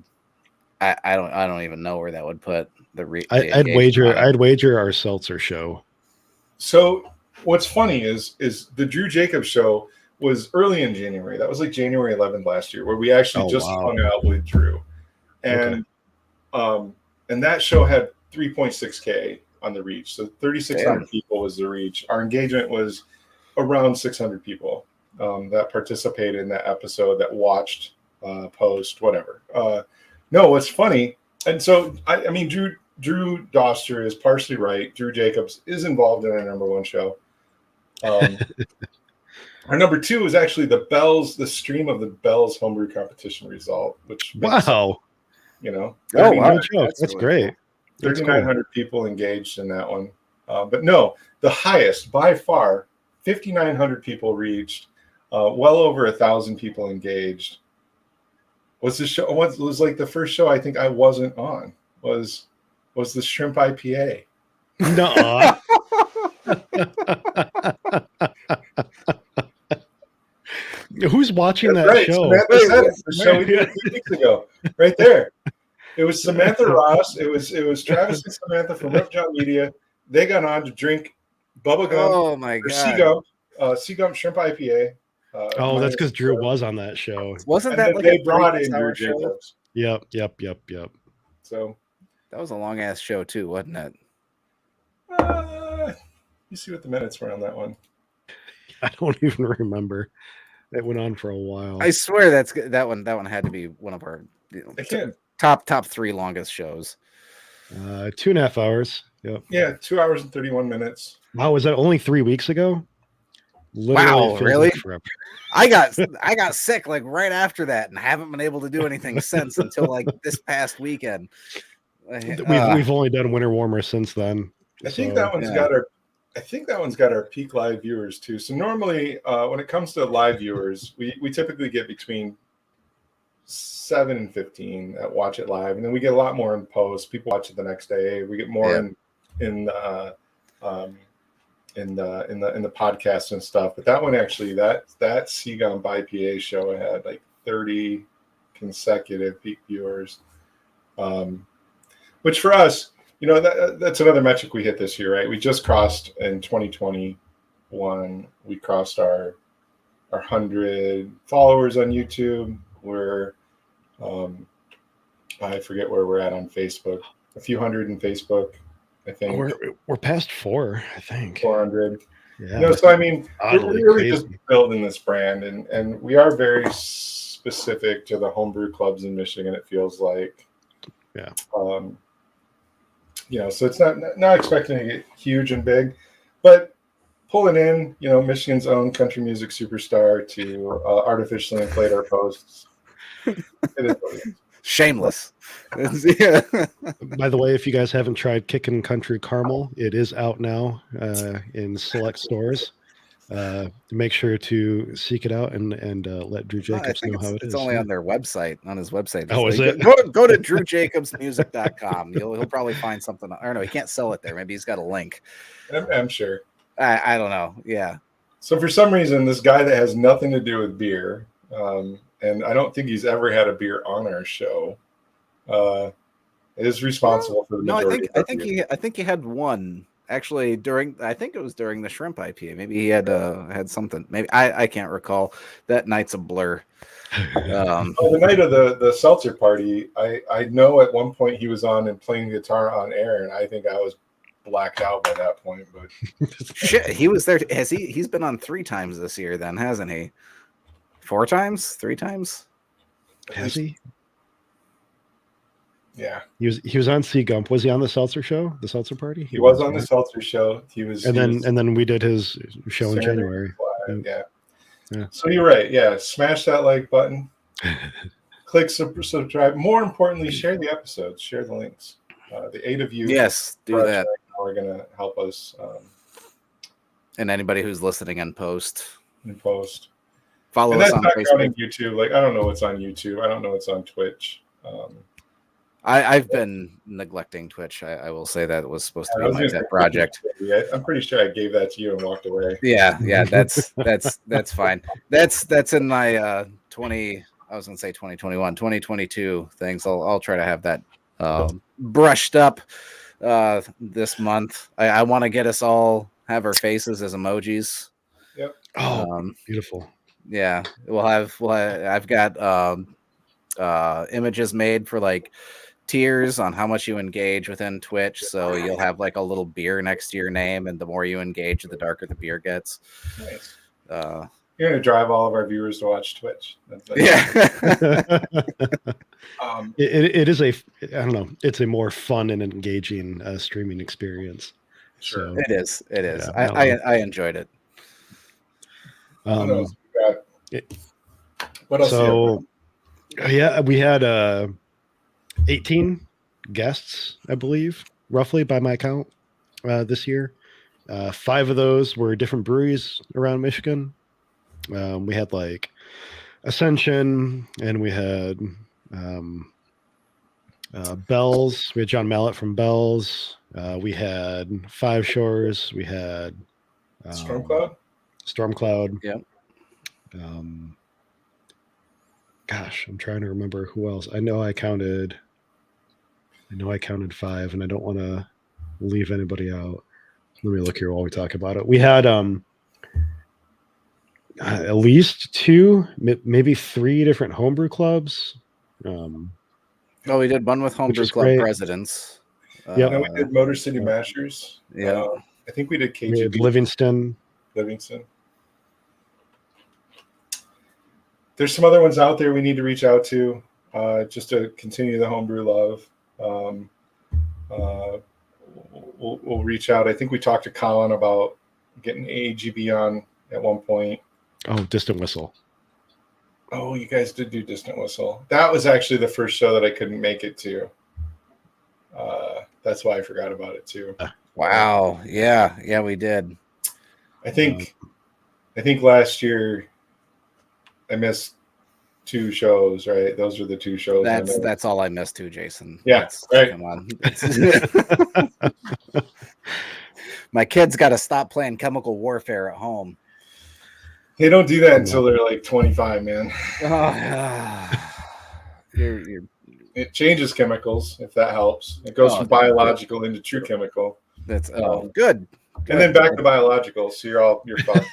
I don't even know where that would put the reach. I'd wager our seltzer show. So what's funny is the Drew Jacobs show was early in January. That was like January 11th last year, where we actually hung out with Drew, and and that show had 3.6K on the reach. So 3,600 people was the reach. Our engagement was around 600 people that participated in that episode, that watched, post, whatever. No, what's funny, and so I mean, Drew Doster is partially right. Drew Jacobs is involved in our number one show. Our number two is actually the stream of the Bell's homebrew competition result, which wow, no joke. That's great. 3,900 people engaged in that one. But no, the highest by far, 5,900 people reached, well over 1,000 people engaged. Was the show? Was like the first show I think I wasn't on was the Shrimp IPA. No. Who's watching that right, show? Samantha said it, the show we did 2 weeks ago, right there. It was Samantha Ross. It was Travis and Samantha from Rip John Media. They got on to drink bubblegum. Oh my or god! Seagum Shrimp IPA. Oh, that's because Drew was on that show. Wasn't and that like they a brought 3 in Drew hour show? Jacobs? Yep. So That was a long ass show too, wasn't it? you see what the minutes were on that one. I don't even remember. It went on for a while. I swear that one had to be one of our I can't. top 3 longest shows. 2.5 hours. Yep. Yeah, 2 hours and 31 minutes. Wow, was that only 3 weeks ago? Wow, it feels really? like forever. I got sick like right after that and haven't been able to do anything since until like this past weekend. We've only done Winter Warmer since then. I think that one's got our peak live viewers too. So normally, when it comes to live viewers, we typically get between 7 and 15 that watch it live, and then we get a lot more in post. People watch it the next day. We get more in the podcast and stuff. But that one actually, that Seagum IPA show had like 30 consecutive peak viewers, which for us, you know, that's another metric we hit this year, right? We just crossed in 2021. We crossed our 100 followers on YouTube. We're I forget where we're at on Facebook. A few hundred in Facebook, I think. We're past 4, I think. 400. Yeah. You know, so I mean, we're really crazy. just building this brand, and we are very specific to the homebrew clubs in Michigan. It feels like, yeah. You know, so it's not expecting to get huge and big, but pulling in, you know, Michigan's own country music superstar to artificially inflate our posts. It is what it is. Shameless. By the way, if you guys haven't tried Kickin' Country Caramel, it is out now in select stores. Make sure to seek it out and let Drew Jacobs know how it is. It's only on their website, on his website. Oh, is it? Go to drewjacobsmusic.com. He'll probably find something. I don't know. He can't sell it there. Maybe he's got a link. I'm sure. I don't know. Yeah. So for some reason, this guy that has nothing to do with beer, and I don't think he's ever had a beer on our show, is responsible for the majority. I think he had one actually during. I think it was during the Shrimp IPA. Maybe he had something. Maybe I can't recall. That night's a blur. The night of the seltzer party, I know at one point he was on and playing guitar on air, and I think I was blacked out by that point. But shit, he was there. He's been on 3 times this year, then hasn't he? 4 times? 3 times? Has he? Yeah, he was on Sea Gump. Was he on the Seltzer show, the Seltzer party? He was on the Seltzer show. He was, and then we did his show in January. Yeah. So you're right. Yeah, smash that like button. Click subscribe. More importantly, share the episodes. Share the links. The 8 of you. Yes, do that. Are going to help us. And anybody who's listening in post. Follow us on not Facebook. Counting YouTube. Like, I don't know what's on YouTube. I don't know what's on Twitch. I've been neglecting Twitch. I will say that it was supposed to be my pet project. I'm pretty sure I gave that to you and walked away. Yeah, that's fine. That's in my 2022 things. I'll try to have that brushed up this month. I want to get us all have our faces as emojis. Yep. Oh, beautiful. Yeah, I've got images made for like tiers on how much you engage within Twitch. So you'll have like a little beer next to your name, and the more you engage, the darker the beer gets. Nice. You're gonna drive all of our viewers to watch Twitch. Yeah. It is I don't know. It's a more fun and engaging streaming experience. Sure. So, it is. Yeah, I enjoyed it. What else? So, yeah, we had 18 guests, I believe, roughly by my count. this year. 5 of those were different breweries around Michigan. We had like Ascension, and we had Bell's. We had John Mallett from Bell's. We had Five Shores. We had Stormcloud. Stormcloud. Yep. Gosh, I'm trying to remember who else. I know I counted 5, and I don't want to leave anybody out. Let me look here while we talk about it. We had at least 2, maybe 3 different homebrew clubs. Oh, we did one with Homebrew is Club great. presidents. Yep. We did Motor City Mashers. Yeah. I think we did We had KGB. Livingston. There's some other ones out there we need to reach out to just to continue the homebrew love. We'll reach out. I think we talked to Colin about getting AGB on at one point. Oh, Distant Whistle. Oh, you guys did do Distant Whistle. That was actually the first show that I couldn't make it to. That's why I forgot about it too. Wow. Yeah, we did. I think last year I missed 2 shows, right? Those are the 2 shows. That's all I missed too, Jason. Yeah, right. Come on. My kids got to stop playing Chemical Warfare at home. They don't do that until they're like 25, man. It changes chemicals, if that helps. It goes from biological into true chemical. That's good. And then back to biological, so you're fine.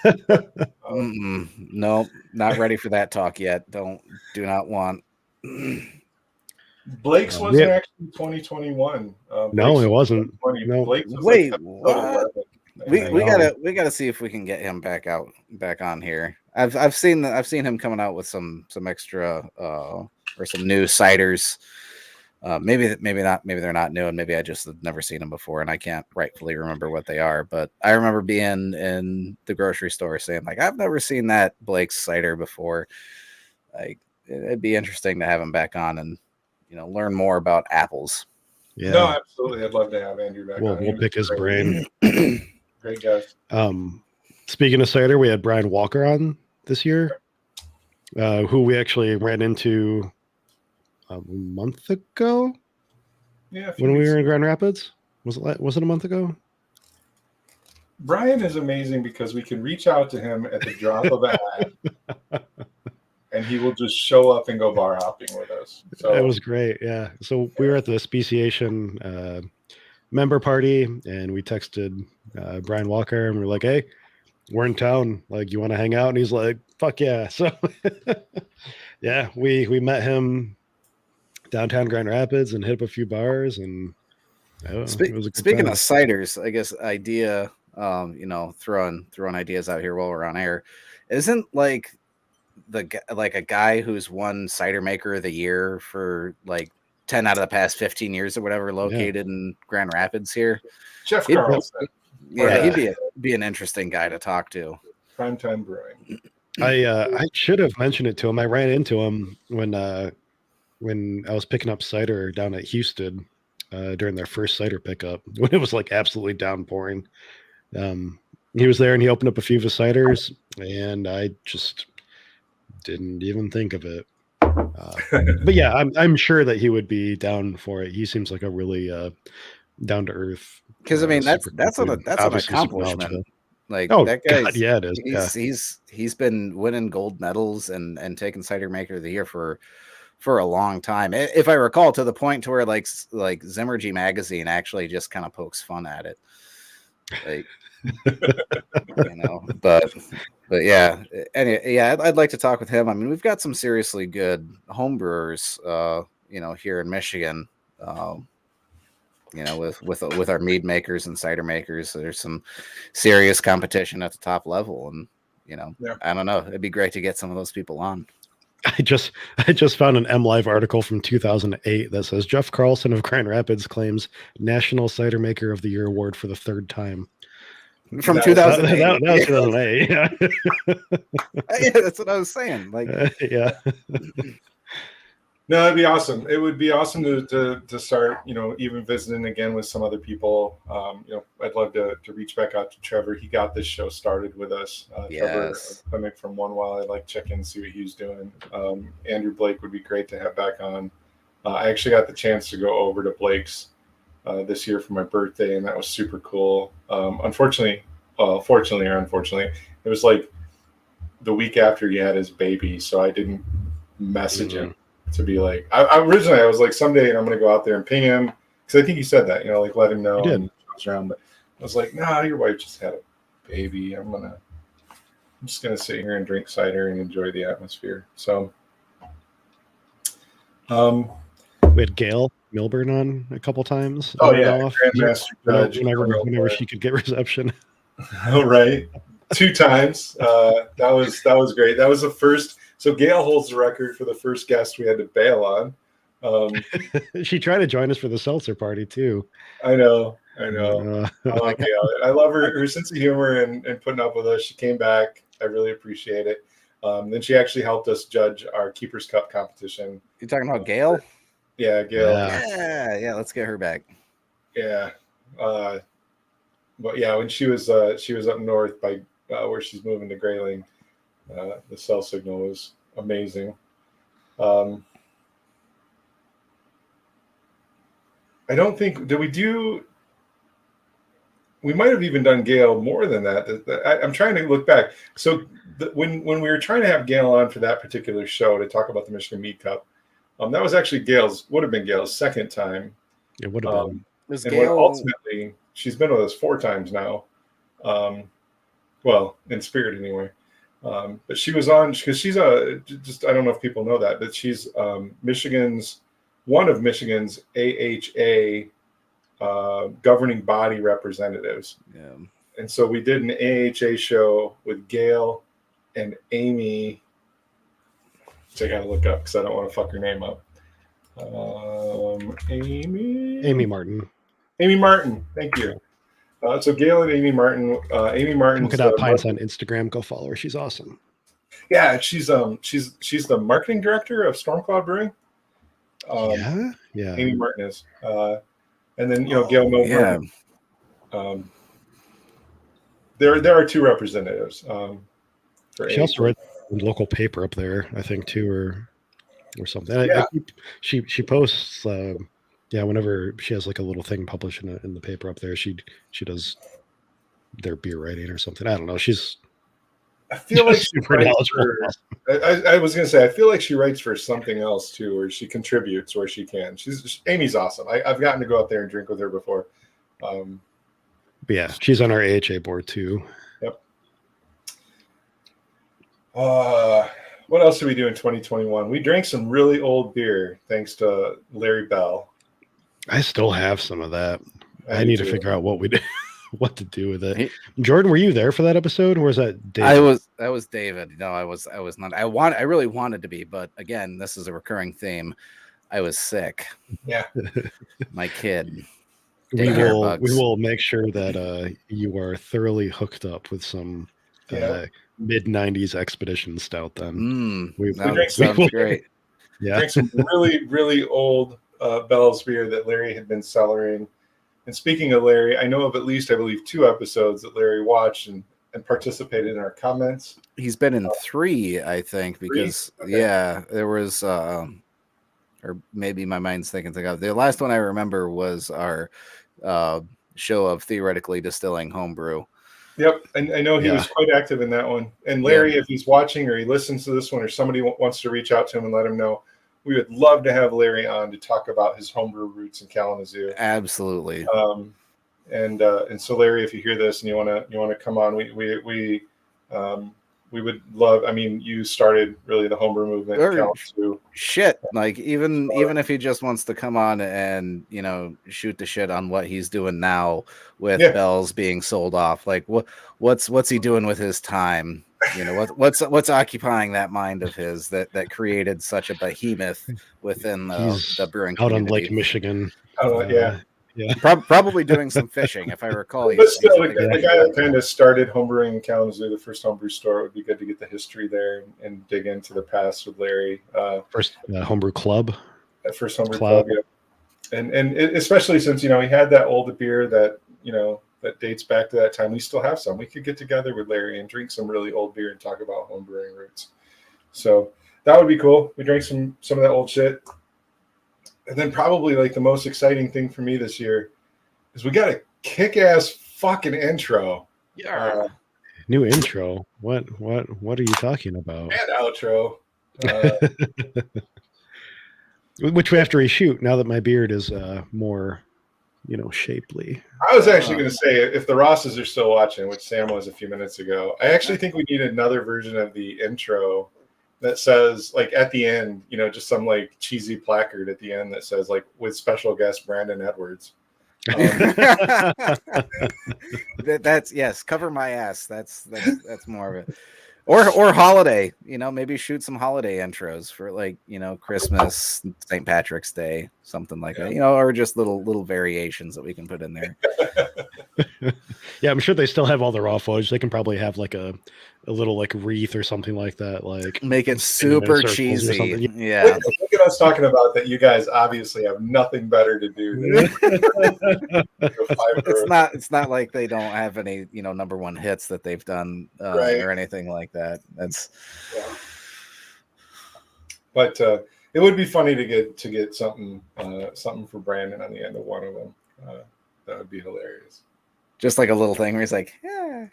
No, not ready for that talk yet. Do not want. Blake's wasn't actually 2021. No, it wasn't. No. Blake's was Wait, like what? We gotta see if we can get him back on here. I've seen him coming out with some extra or some new ciders. Maybe they're not new, and maybe I just have never seen them before, and I can't rightfully remember what they are. But I remember being in the grocery store saying, like, I've never seen that Blake's cider before. Like, it'd be interesting to have him back on and learn more about apples. Yeah. No, absolutely. I'd love to have Andrew back on. We'll pick his brain. Great guys. Speaking of cider, we had Brian Walker on this year, who we actually ran into a month ago. Yeah, when we were in Grand Rapids. Was it a month ago? Brian is amazing because we can reach out to him at the drop of a hat, and he will just show up and go bar hopping with us. So it was great. Yeah. So we were at the speciation member party, and we texted Brian Walker, and we're like, "Hey, we're in town. Like, you want to hang out?" And he's like, "Fuck yeah!" So yeah, we met him downtown Grand Rapids and hit up a few bars, and it was a good speaking time. of ciders, I guess idea, throwing ideas out here while we're on air, isn't like a guy who's won cider maker of the year for like 10 out of the past 15 years or whatever, located in Grand Rapids here. Jeff Carlson. Yeah, he'd be an interesting guy to talk to. Primetime Brewing. I should have mentioned it to him. I ran into him when I was picking up cider down at Houston during their first cider pickup, when it was like absolutely downpouring. He was there, and he opened up a few of his ciders, and I just didn't even think of it. But yeah, I'm sure that he would be down for it. He seems like a really down to earth. Because I mean, that's an accomplishment. Like, that guy, God, yeah, it is. He's been winning gold medals and taking cider maker of the year for a long time. If I recall, to the point to where like Zimmergy magazine actually just kind of pokes fun at it. Like, but yeah. Anyway, yeah, I'd like to talk with him. I mean, we've got some seriously good homebrewers, here in Michigan. With our mead makers and cider makers, there's some serious competition at the top level, and I don't know. It'd be great to get some of those people on. I just found an MLive article from 2008 that says Jeff Carlson of Grand Rapids claims National Cider Maker of the Year award for the 3rd time. From 2008. That was 2008. Yeah. Yeah, that's what I was saying. Like, yeah. No, it'd be awesome. It would be awesome to start, even visiting again with some other people. I'd love to reach back out to Trevor. He got this show started with us. Trevor, Yes. coming from One While, I'd like to check in and see what he's doing. Andrew Blake would be great to have back on. I actually got the chance to go over to Blake's this year for my birthday, and that was super cool. Fortunately, or unfortunately, it was like the week after he had his baby, so I didn't message him to be like, I originally I was like, someday I'm gonna go out there and ping him, because I think he said that, like let him know and around. But I was like, nah, your wife just had a baby. I'm just gonna sit here and drink cider and enjoy the atmosphere. So we had Gail Milburn on a couple times. Oh yeah, off. Grandmaster Judge. Whenever she could get reception. All right, 2 times. That was great. That was the first. So Gail holds the record for the first guest we had to bail on. She tried to join us for the seltzer party too. I know. I love Gail. I love her sense of humor and putting up with us. She came back. I really appreciate it. Then she actually helped us judge our Keeper's Cup competition. You talking about Gail? Yeah, Gail. Yeah. Let's get her back. Yeah. But yeah, when she was up north by where she's moving to Grayling, the cell signal was amazing. I don't think we might have even done Gail more than that. I'm trying to look back. So when we were trying to have Gail on for that particular show to talk about the Michigan Mead Cup, that was actually would have been Gail's second time. It would have been. Ultimately, she's been with us 4 times now. Well, in spirit anyway. But she was on because she's I don't know if people know that, but she's one of Michigan's AHA governing body representatives. Yeah. And so we did an AHA show with Gail and Amy, which I got to look up because I don't want to fuck her name up. Amy Martin. Amy Martin, thank you. So Gail and Amy Martin. Amy Martin. Look at that Pines on Instagram. Go follow her. She's awesome. Yeah, she's the marketing director of Stormcloud Brewing. Yeah. Amy Martin is. And then Gail Milburn. Yeah. There are 2 representatives. She also read the local paper up there, I think, too, or something. Yeah. She posts. Whenever she has like a little thing published in the paper up there, she does their beer writing or something. I don't know. I feel like she writes I was gonna say I feel like she writes for something else too, or she contributes where she can. Amy's awesome. I've gotten to go out there and drink with her before. Yeah, she's on our AHA board too. Yep. What else did we do in 2021? We drank some really old beer thanks to Larry Bell. I still have some of that. I need to figure out what to do with it. Jordan, were you there for that episode, or was that David? That was David. No, I was not. I really wanted to be, but again, this is a recurring theme. I was sick. Yeah. My kid. We will make sure that you are thoroughly hooked up with some mid-90s expedition stout then. Sounds great. Yeah. Drank some really, really old Bell's beer that Larry had been cellaring. And speaking of Larry, I know of at least, I believe, 2 episodes that Larry watched and participated in our comments. He's been in 3, I think, because there was or maybe my mind's thinking of the last one I remember was our show of theoretically distilling homebrew. Yep, and I know he was quite active in that one. And Larry, if he's watching or he listens to this one, or somebody wants to reach out to him and let him know, we would love to have Larry on to talk about his homebrew roots in Kalamazoo. Absolutely. And so Larry, if you hear this and you want to come on, we would love. I mean, you started really the homebrew movement in Kalamazoo. Shit, like even if he just wants to come on and shoot the shit on what he's doing now with Bell's being sold off, like what's he doing with his time? What's occupying that mind of his that created such a behemoth within the brewing out community. on Lake Michigan. Yeah. Probably doing some fishing, if I recall. But still, he's the guy that kind of started homebrewing in Kalamazoo, the first homebrew store, it would be good to get the history there and dig into the past with Larry. First homebrew club. At first homebrew club, yeah. And especially since, he had that old beer that, that dates back to that time. We still have some. We could get together with Larry and drink some really old beer and talk about homebrewing roots. So that would be cool. We drank some of that old shit. And then probably like the most exciting thing for me this year is we got a kick-ass fucking intro. Yeah. New intro. What are you talking about? And outro. Which we have to reshoot now that my beard is more, shapely. I was actually going to say, if the Rosses are still watching, which Sam was a few minutes ago, I actually think we need another version of the intro that says, like, at the end, just some like cheesy placard at the end that says, like, with special guest Brandon Edwards. That's yes, cover my ass. That's more of it. Or holiday, maybe shoot some holiday intros for like, Christmas, St. Patrick's Day, something like that, or just little variations that we can put in there. Yeah, I'm sure they still have all the raw footage. They can probably have like a little like wreath or something like that, like make it super cheesy. Yeah. Look at us talking about that. You guys obviously have nothing better to do. It's not like they don't have any, number one hits that they've done or anything like that. That's But it would be funny to get something for Brandon on the end of one of them. That would be hilarious. Just like a little thing where he's like, yeah.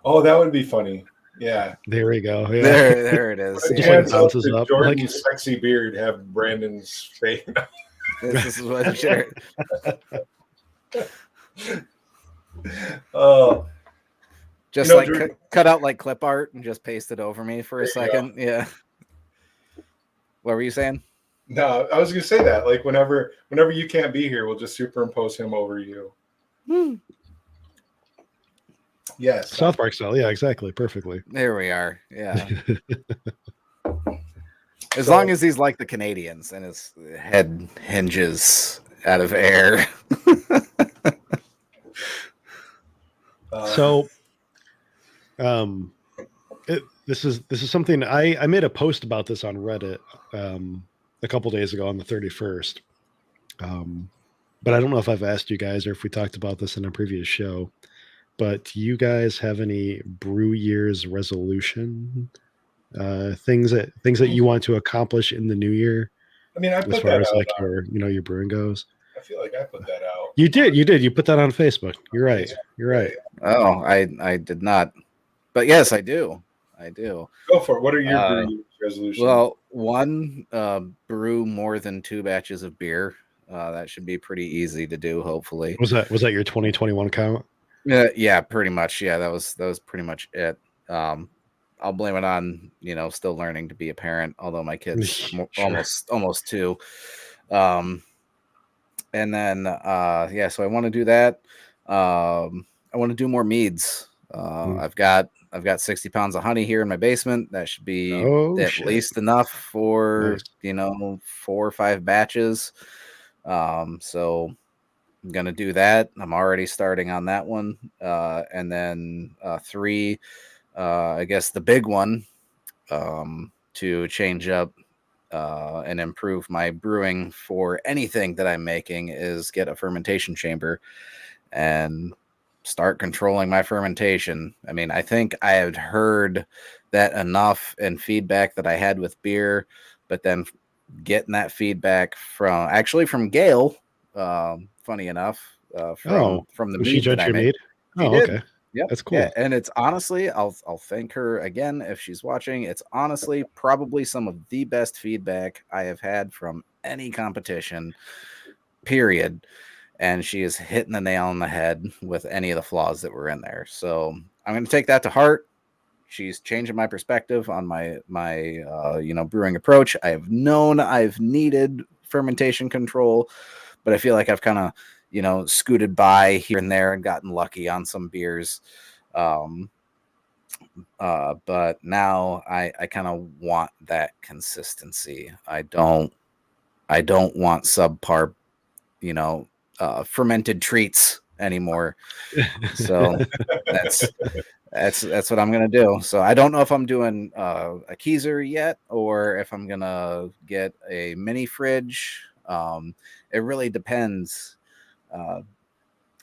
Oh, that would be funny. Yeah. There we go. Yeah. There it is. Just like bounces up. Jordan's sexy beard have Brandon's face. This is what sure. Oh. Just cut out like clip art and just paste it over me for a second. Yeah. What were you saying? No, I was going to say that. Like whenever you can't be here, we'll just superimpose him over you. Yes. South Park style. Yeah, exactly. Perfectly. There we are. Yeah. As long as he's like the Canadians and his head hinges out of air. This is something I made a post about this on Reddit a couple days ago on the 31st. But I don't know if I've asked you guys or if we talked about this in a previous show. But do you guys have any brew year's resolution things that you want to accomplish in the new year? I mean, I put as far that as out like your brewing goes. I feel like I put that out. You did. You put that on Facebook. You're right. You're right. Oh, I did not. But yes, I do. Go for it. What are your brew resolutions? Well, one, brew more than 2 batches of beer. That should be pretty easy to do, hopefully. Was that your 2021 count? Yeah, pretty much. Yeah, that was pretty much it. I'll blame it on, still learning to be a parent, although my kid's Sure. almost 2. And then so I want to do that. I want to do more meads. I've got 60 pounds of honey here in my basement. That should be at least enough for 4 or 5 batches. So I'm gonna do that. I'm already starting on that one. And then 3, I guess the big one, to change up and improve my brewing for anything that I'm making is get a fermentation chamber and start controlling my fermentation. I mean, I think I had heard that enough in feedback that I had with beer, but then getting that feedback from Gail, funny enough, from the mead that I made. Oh, okay. Yeah, that's cool. Yeah, and it's honestly, I'll thank her again if she's watching. It's honestly probably some of the best feedback I have had from any competition, period. And she is hitting the nail on the head with any of the flaws that were in there. So I'm going to take that to heart. She's changing my perspective on my brewing approach. I've known I've needed fermentation control, but I feel like I've kind of scooted by here and there and gotten lucky on some beers. But now I kind of want that consistency. I don't want subpar, fermented treats anymore. So that's what I'm gonna do. So I don't know if I'm doing a Keyser yet or if I'm gonna get a mini fridge. It really depends.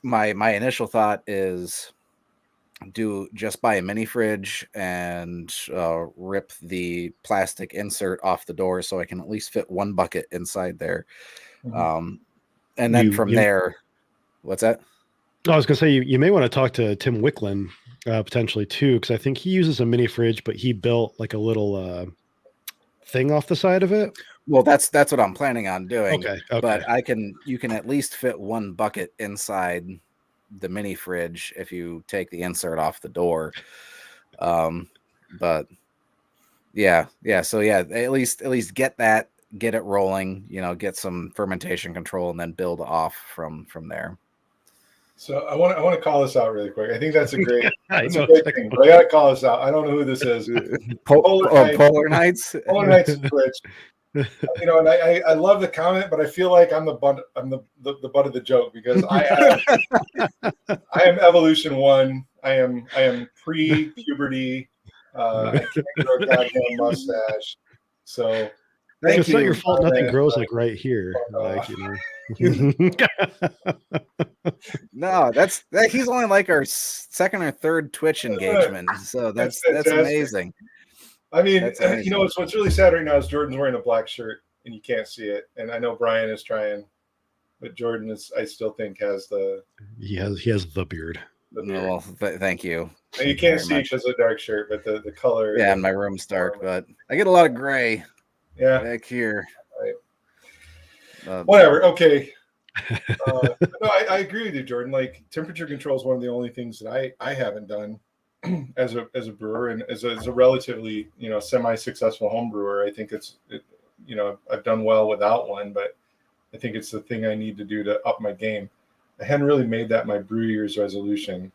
My initial thought is just buy a mini fridge and rip the plastic insert off the door so I can at least fit one bucket inside there. And then from there, what's that? I was going to say, you may want to talk to Tim Wicklin potentially too, because I think he uses a mini fridge, but he built like a little thing off the side of it. Well, that's what I'm planning on doing. Okay. But you can at least fit one bucket inside the mini fridge if you take the insert off the door. But yeah. So yeah, at least get it rolling, get some fermentation control and then build off from there. So I want to call this out really quick. I think that's a great, thing. But I got to call this out. I don't know who this is. Polar Nights. Polar Nights is Twitch. And I love the comment, but I feel like I'm the butt of the joke because I am Evolution 1. I am pre-puberty. I can't grow a goddamn mustache. So it's not your fault. Nothing grows like right here. No, he's only like our second or third Twitch engagement. So that's amazing. I mean, what's really sad right now is Jordan's wearing a black shirt and you can't see it. And I know Brian is trying, but Jordan I still think has he has the beard. Well, thank you. And you can't see because of the dark shirt, but the color. Yeah, and my room's dark, but I get a lot of gray. Yeah, back here. Right. Whatever. Okay. No, I agree with you, Jordan. Like temperature control is one of the only things that I haven't done as a brewer and as a relatively semi-successful home brewer. I think I've done well without one, but I think it's the thing I need to do to up my game. I hadn't really made that my brew year's resolution,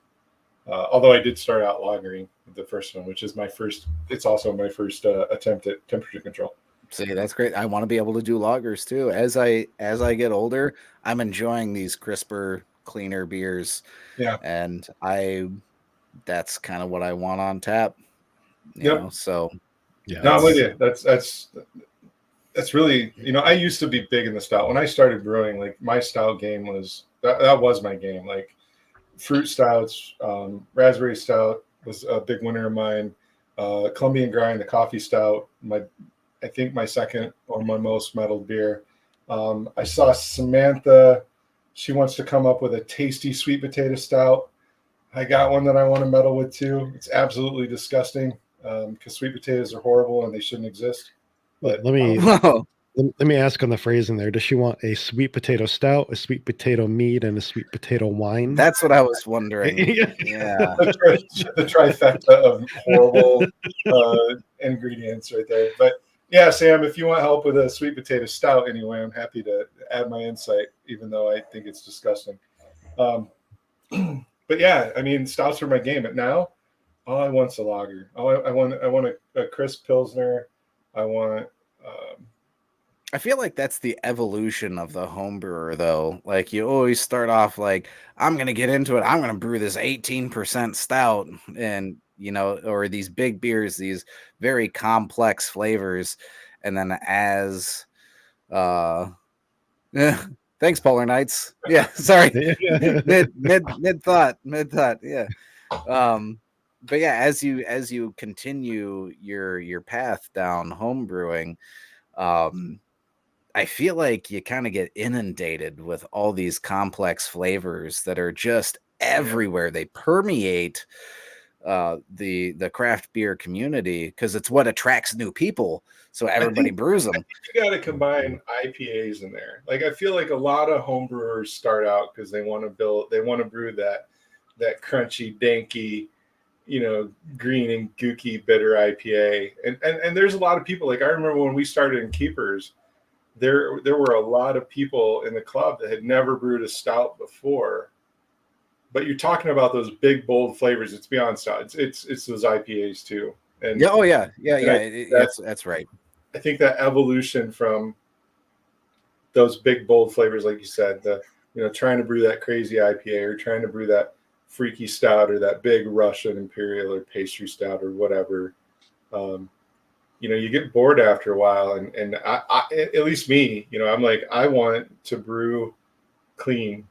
although I did start out lagering the first one, which is my first. It's also my first attempt at temperature control. See, that's great. I want to be able to do lagers too. As I get older, I'm enjoying these crisper, cleaner beers. Yeah, and that's kind of what I want on tap. You know, so yeah, no, I'm with you. That's really, I used to be big in the stout. When I started brewing, like my stout game was that was my game. Like fruit stouts, raspberry stout was a big winner of mine. Colombian grind, the coffee stout, I think my second or my most medaled beer. I saw Samantha. She wants to come up with a tasty sweet potato stout. I got one that I want to medal with too. It's absolutely disgusting because sweet potatoes are horrible and they shouldn't exist. But let me ask on the phrasing there. Does she want a sweet potato stout, a sweet potato mead, and a sweet potato wine? That's what I was wondering. Yeah, the trifecta of horrible ingredients right there. But yeah, Sam, if you want help with a sweet potato stout anyway, I'm happy to add my insight, even though I think it's disgusting. But yeah, I mean, stouts are my game. But now, all I want is a lager. I want a crisp pilsner. I want. I feel like that's the evolution of the home brewer, though. Like you always start off like, I'm gonna get into it. I'm gonna brew this 18% stout, and or these big beers, these very complex flavors, and then as, thanks, Polar Nights. Yeah, sorry, mid thought. Yeah. But yeah, as you continue your path down home brewing, I feel like you kind of get inundated with all these complex flavors that are just everywhere. They permeate the craft beer community because it's what attracts new people. So everybody brews them. You got to combine IPAs in there. Like I feel like a lot of home brewers start out because they want to brew that crunchy, danky, green and gooky bitter IPA. And there's a lot of people, like I remember when we started in Keepers, there were a lot of people in the club that had never brewed a stout before. but you're talking about those big bold flavors. It's beyond stout. It's those IPAs too. And Yeah. Oh yeah. Yeah. and Yeah. That's right. I think that evolution from those big bold flavors, like you said, trying to brew that crazy IPA or trying to brew that freaky stout or that big Russian imperial or pastry stout or whatever. You get bored after a while, and I at least me, I'm like, I want to brew clean,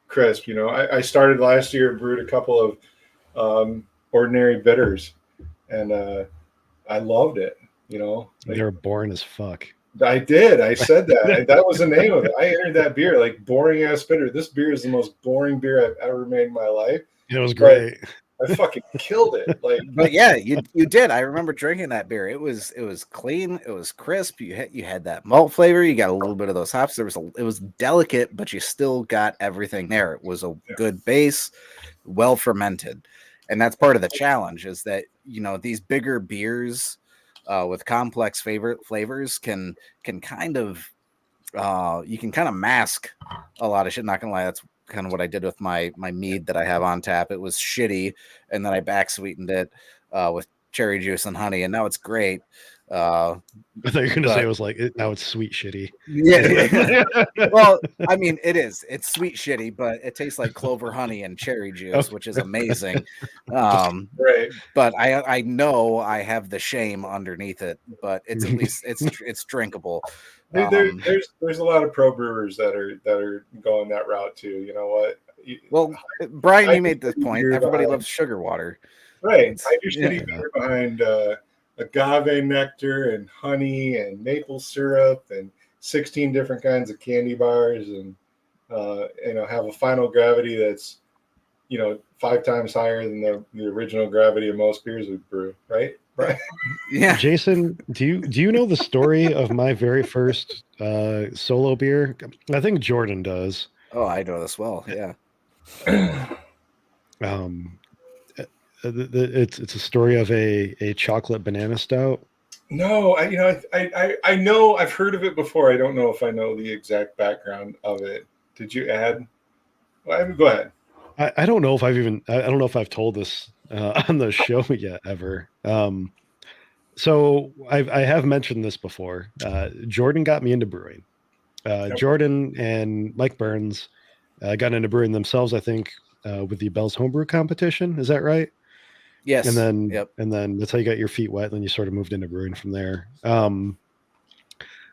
crisp. I started last year, brewed a couple of ordinary bitters, and I loved it. They're boring as fuck. I did. I said that. That was the name of it. I entered that beer, like boring ass bitter. This beer is the most boring beer I've ever made in my life. It was great. I fucking killed it. But yeah, you did. I remember drinking that beer. It was clean. It was crisp. You had that malt flavor. You got a little bit of those hops. It was delicate, but you still got everything there. It was a good base, well fermented, and that's part of the challenge. Is that these bigger beers with complex flavors can kind of you can kind of mask a lot of shit. Not gonna lie, that's kind of what I did with my mead that I have on tap. It was shitty, and then I back sweetened it with cherry juice and honey, and now it's great. I thought you were going to say it was like now it's sweet shitty. Yeah. Well, I mean, it's sweet shitty, but it tastes like clover honey and cherry juice, which is amazing. Right. But I know I have the shame underneath it, but it's at least it's drinkable. There's a lot of pro brewers that are going that route too. You know what? Well, Brian, you made this point. Everybody loves sugar water. Right. I do shitty beer behind agave nectar and honey and maple syrup and 16 different kinds of candy bars and have a final gravity that's 5 times higher than the original gravity of most beers we brew, right? Yeah. Jason, do you know the story of my very first solo beer? I think Jordan does. Oh, I know this well. Yeah. It's a story of a chocolate banana stout. No, I know I've heard of it before. I don't know if I know the exact background of it. Did you add? Well, go ahead. I don't know if I don't know if I've told this on the show yet ever. So I have mentioned this before. Jordan got me into brewing. Jordan and Mike Burns got into brewing themselves, I think, with the Bell's Homebrew competition. Is that right? Yes. And then that's how you got your feet wet. And then you sort of moved into brewing from there.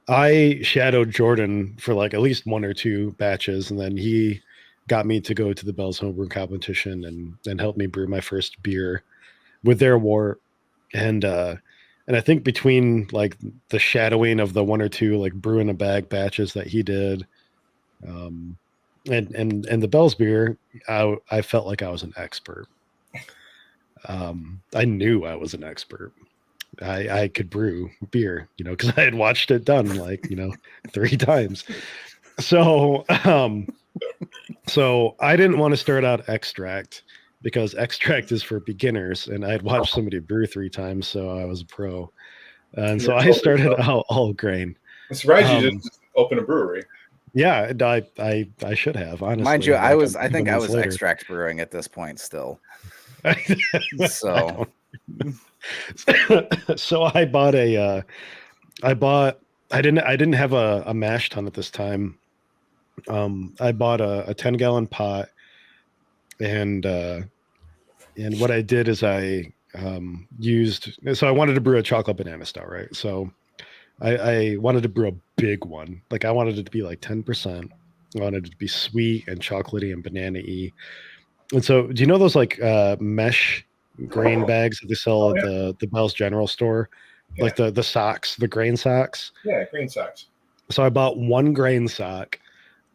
I shadowed Jordan for like at least 1 or 2 batches, and then he got me to go to the Bell's Homebrew competition and helped me brew my first beer with their wort. And I think between like the shadowing of the 1 or 2 like brew in a bag batches that he did, and the Bell's beer, I felt like I was an expert. I knew I was an expert. I could brew beer, because I had watched it done like 3 times. So I didn't want to start out extract because extract is for beginners, and I had watched somebody brew 3 times, so I was a pro. And so I started out all grain. I'm surprised you just opened a brewery. Yeah, I should have, honestly. Mind you, I think I was extract brewing at this point still. So I bought I didn't have a mash tun at this time. I bought a 10-gallon pot, and what I did is I wanted to brew a chocolate banana stout, right? So I wanted to brew a big one. Like I wanted it to be like 10%. I wanted it to be sweet and chocolatey and banana-y. And so, do you know those like mesh grain bags that they sell at the Bell's General Store? Yeah. Like the socks, the grain socks? Yeah, grain socks. So I bought 1 grain sock,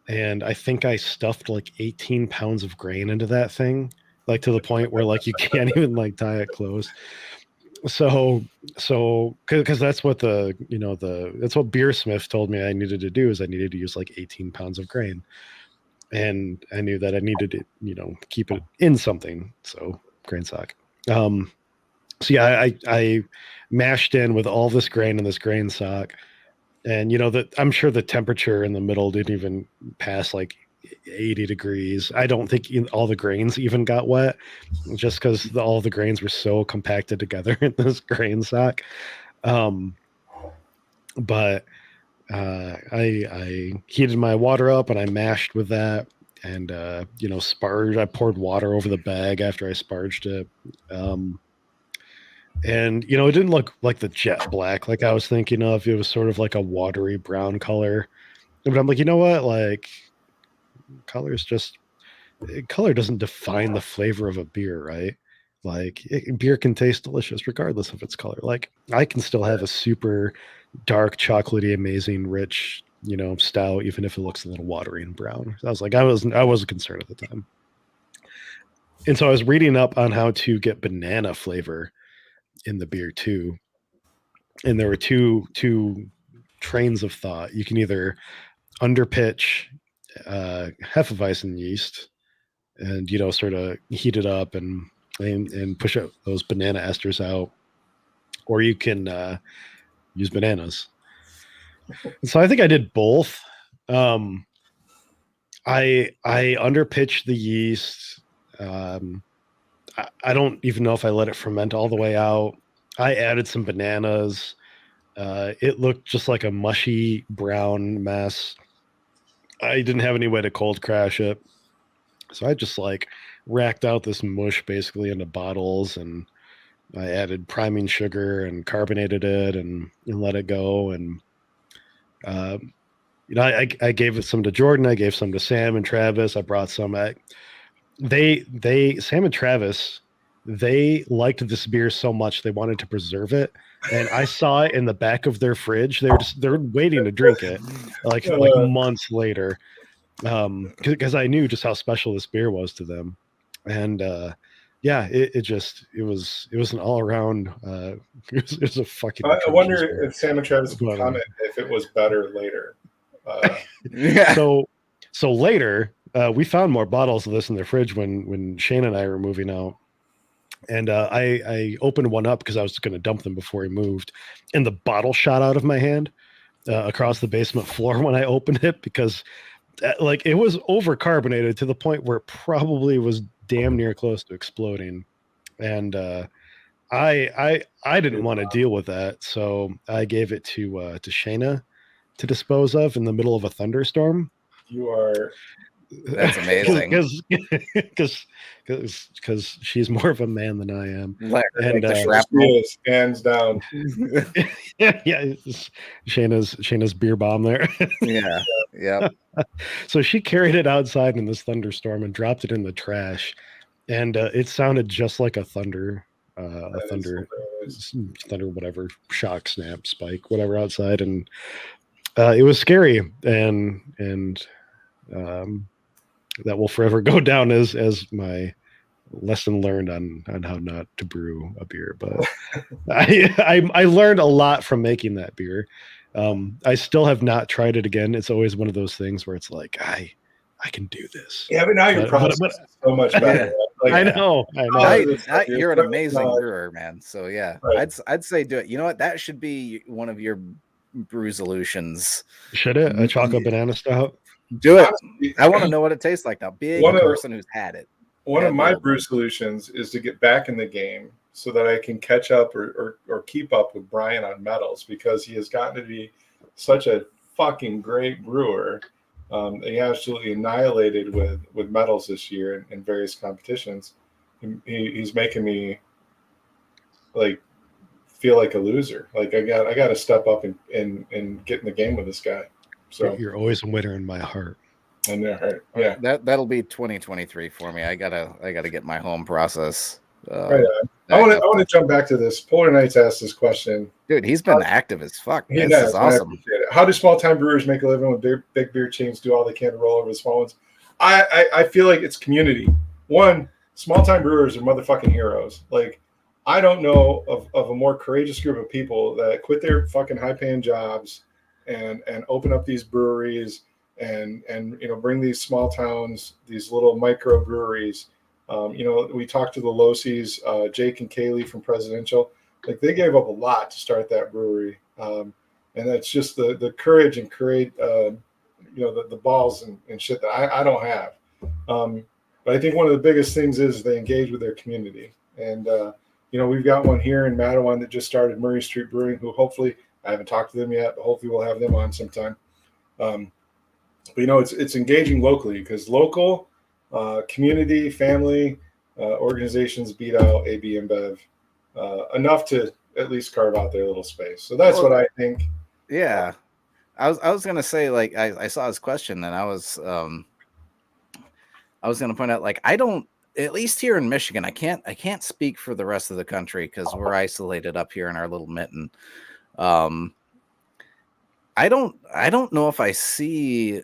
and I think I stuffed like 18 pounds of grain into that thing, like to the point where like you can't even like tie it closed. So because that's what that's what Beersmith told me I needed to do, is I needed to use like 18 pounds of grain. And I knew that I needed to, keep it in something. So grain sock. So yeah, I mashed in with all this grain in this grain sock, and that I'm sure the temperature in the middle didn't even pass like 80 degrees. I don't think all the grains even got wet, just because all the grains were so compacted together in this grain sack. But I heated my water up and I mashed with that, and sparged. I poured water over the bag after I sparged it. And it didn't look like the jet black like I was thinking of. It was sort of like a watery brown color. But I'm like, you know what? Like, color doesn't define the flavor of a beer, right? Like, beer can taste delicious regardless of its color. Like, I can still have a super dark, chocolatey, amazing, rich, stout, even if it looks a little watery and brown. So I wasn't concerned at the time. And so I was reading up on how to get banana flavor in the beer too. And there were two trains of thought. You can either underpitch Hefeweizen yeast and sort of heat it up and push out those banana esters out, or you can use bananas. And so I think I did both. I underpitched the yeast. I don't even know if I let it ferment all the way out. I added some bananas. It looked just like a mushy brown mess. I didn't have any way to cold crash it. So I just racked out this mush basically into bottles, and I added priming sugar and carbonated it and let it go. And, I gave it some to Jordan. I gave some to Sam and Travis. I brought some. Sam and Travis, they liked this beer so much they wanted to preserve it, and I saw it in the back of their fridge. They're waiting to drink it, like months later, because I knew just how special this beer was to them, and it was an all around. It was a fucking. I wonder if Sam and Travis would comment if it was better later. Yeah. So later. We found more bottles of this in the fridge when Shane and I were moving out. And I opened one up because I was going to dump them before he moved. And the bottle shot out of my hand across the basement floor when I opened it, because it was overcarbonated to the point where it probably was damn near close to exploding. And I didn't want to deal with that. So I gave it to Shayna to dispose of in the middle of a thunderstorm. You are... That's amazing. Because she's more of a man than I am. And hands down. Yeah, Shayna's beer bomb there. Yeah. So she carried it outside in this thunderstorm and dropped it in the trash, and it sounded just like a thunder, whatever, shock, snap, spike, whatever outside, and it was scary, and that will forever go down as my lesson learned on how not to brew a beer. But I learned a lot from making that beer. I still have not tried it again. It's always one of those things where it's like, I can do this. Yeah, but now your process is so much better. I know. You're an amazing brewer, man. So yeah, right. I'd say do it. You know what? That should be one of your brew solutions. Should it? A chocolate banana stout? Do it. I want to know what it tastes like now. Being a person who's had it. One of my brew solutions is to get back in the game so that I can catch up or keep up with Brian on medals, because he has gotten to be such a fucking great brewer. He absolutely annihilated with medals this year in various competitions. He's making me feel like a loser. Like I got to step up and get in the game with this guy. So you're always a winner in my heart. In their heart, yeah. That'll be 2023 for me. I gotta get my home process. Right on. I want to jump back to this. Polar Knights asked this question. Dude, he's been active as fuck. This is awesome. How do small time brewers make a living when big beer chains do all they can to roll over the small ones? I feel like it's community. One, small time brewers are motherfucking heroes. Like, I don't know of a more courageous group of people that quit their fucking high paying jobs and open up these breweries and bring these small towns, these little micro breweries. We talked to the Losies, Jake and Kaylee from Presidential. Like, they gave up a lot to start that brewery, and that's just the courage and the balls and shit that I don't have. But I think one of the biggest things is they engage with their community. And, we've got one here in Mattawan that just started, Murray Street Brewing, who hopefully, I haven't talked to them yet, but hopefully we'll have them on sometime. But, it's engaging locally, because local community, family organizations beat out AB InBev enough to at least carve out their little space. So that's what I think. Yeah. I was going to say, like, I saw his question, and I was going to point out, like, I don't, at least here in Michigan, I can't speak for the rest of the country because we're isolated up here in our little mitten. I don't know if I see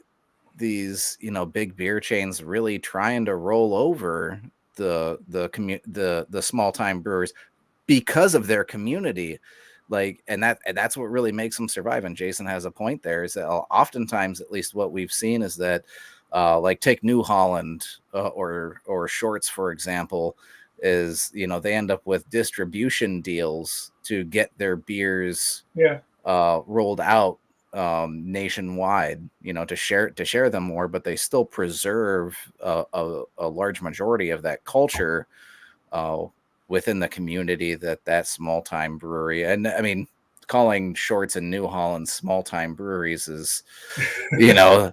these, big beer chains really trying to roll over the small time brewers because of their community. Like, and that's what really makes them survive. And Jason has a point there, is that oftentimes, at least what we've seen, is that like take New Holland or Shorts, for example, is, they end up with distribution deals to get their beers rolled out nationwide, to share them more, but they still preserve a large majority of that culture within the community that small time brewery. And I mean, calling Shorts and New Holland small time breweries is,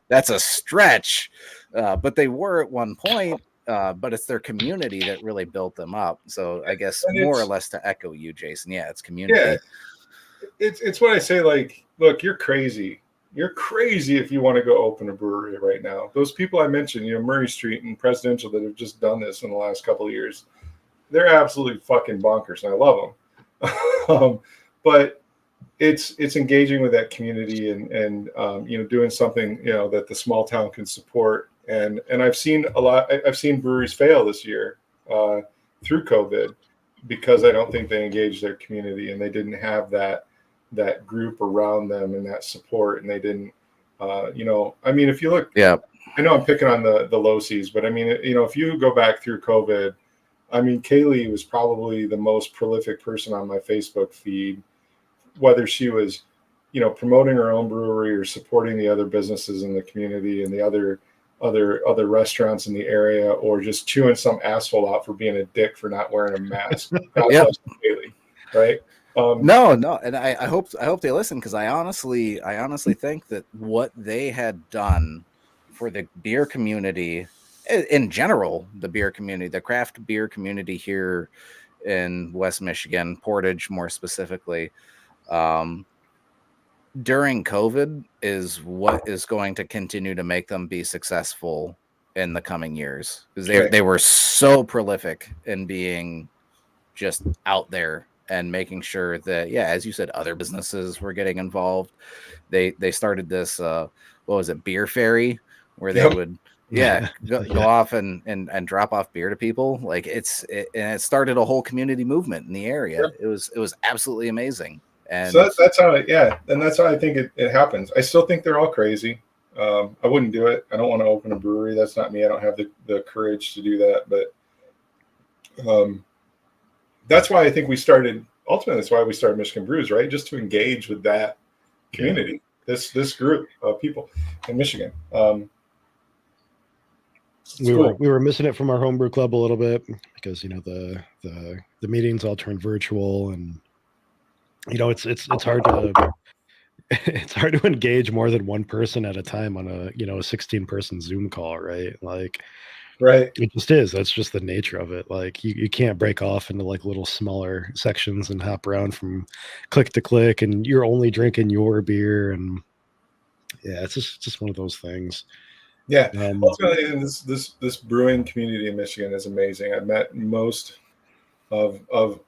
that's a stretch, but they were at one point. But it's their community that really built them up. So I guess more or less to echo you, Jason. Yeah, it's community. Yeah, it's what I say. Like, look, you're crazy. You're crazy if you want to go open a brewery right now. Those people I mentioned, Murray Street and Presidential, that have just done this in the last couple of years, they're absolutely fucking bonkers, and I love them. But it's engaging with that community and doing something that the small town can support. And I've seen I've seen breweries fail this year through COVID because I don't think they engaged their community, and they didn't have that group around them and that support, and they didn't I mean, if you look, I know I'm picking on the low seas, but I mean, if you go back through COVID, I mean, Kaylee was probably the most prolific person on my Facebook feed, whether she was promoting her own brewery or supporting the other businesses in the community and the other restaurants in the area, or just chewing some asshole out for being a dick for not wearing a mask. Kaylee, right? No, and I hope they listen, because I honestly think that what they had done for the beer community in general, the craft beer community here in West Michigan, Portage more specifically, during COVID, is what is going to continue to make them be successful in the coming years, because they were so prolific in being just out there and making sure that, as you said, other businesses were getting involved. They started this what was it, beer ferry, where they would go off and drop off beer to people. Like, and it started a whole community movement in the area. It was absolutely amazing. And so that's how and that's how I think it happens. I still think they're all crazy. I wouldn't do it. I don't want to open a brewery. That's not me. I don't have the courage to do that. But that's why I think ultimately that's why we started Michigan Brews, right? Just to engage with that community, this group of people in Michigan. We were missing it from our homebrew club a little bit, because the meetings all turned virtual, and it's hard to engage more than one person at a time on a 16-person Zoom call, right? Like, right, it just is. That's just the nature of it. Like, you can't break off into like little smaller sections and hop around from click to click, and you're only drinking your beer, and it's just one of those things. Yeah, ultimately, this brewing community in Michigan is amazing. I've met most of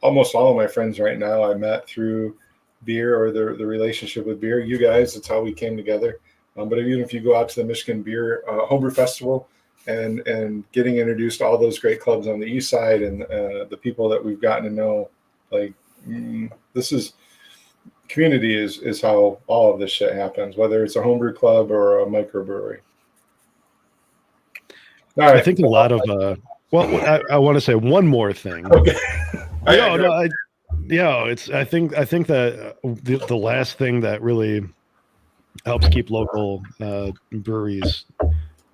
almost all of my friends right now. I met through beer, or the relationship with beer. You guys, that's how we came together. But even if you go out to the Michigan Beer Homebrew Festival and getting introduced to all those great clubs on the east side, and the people that we've gotten to know, like, this is community is how all of this shit happens, whether it's a homebrew club or a microbrewery. All right. I think a lot of I want to say one more thing. Okay. I think that the last thing that really helps keep local breweries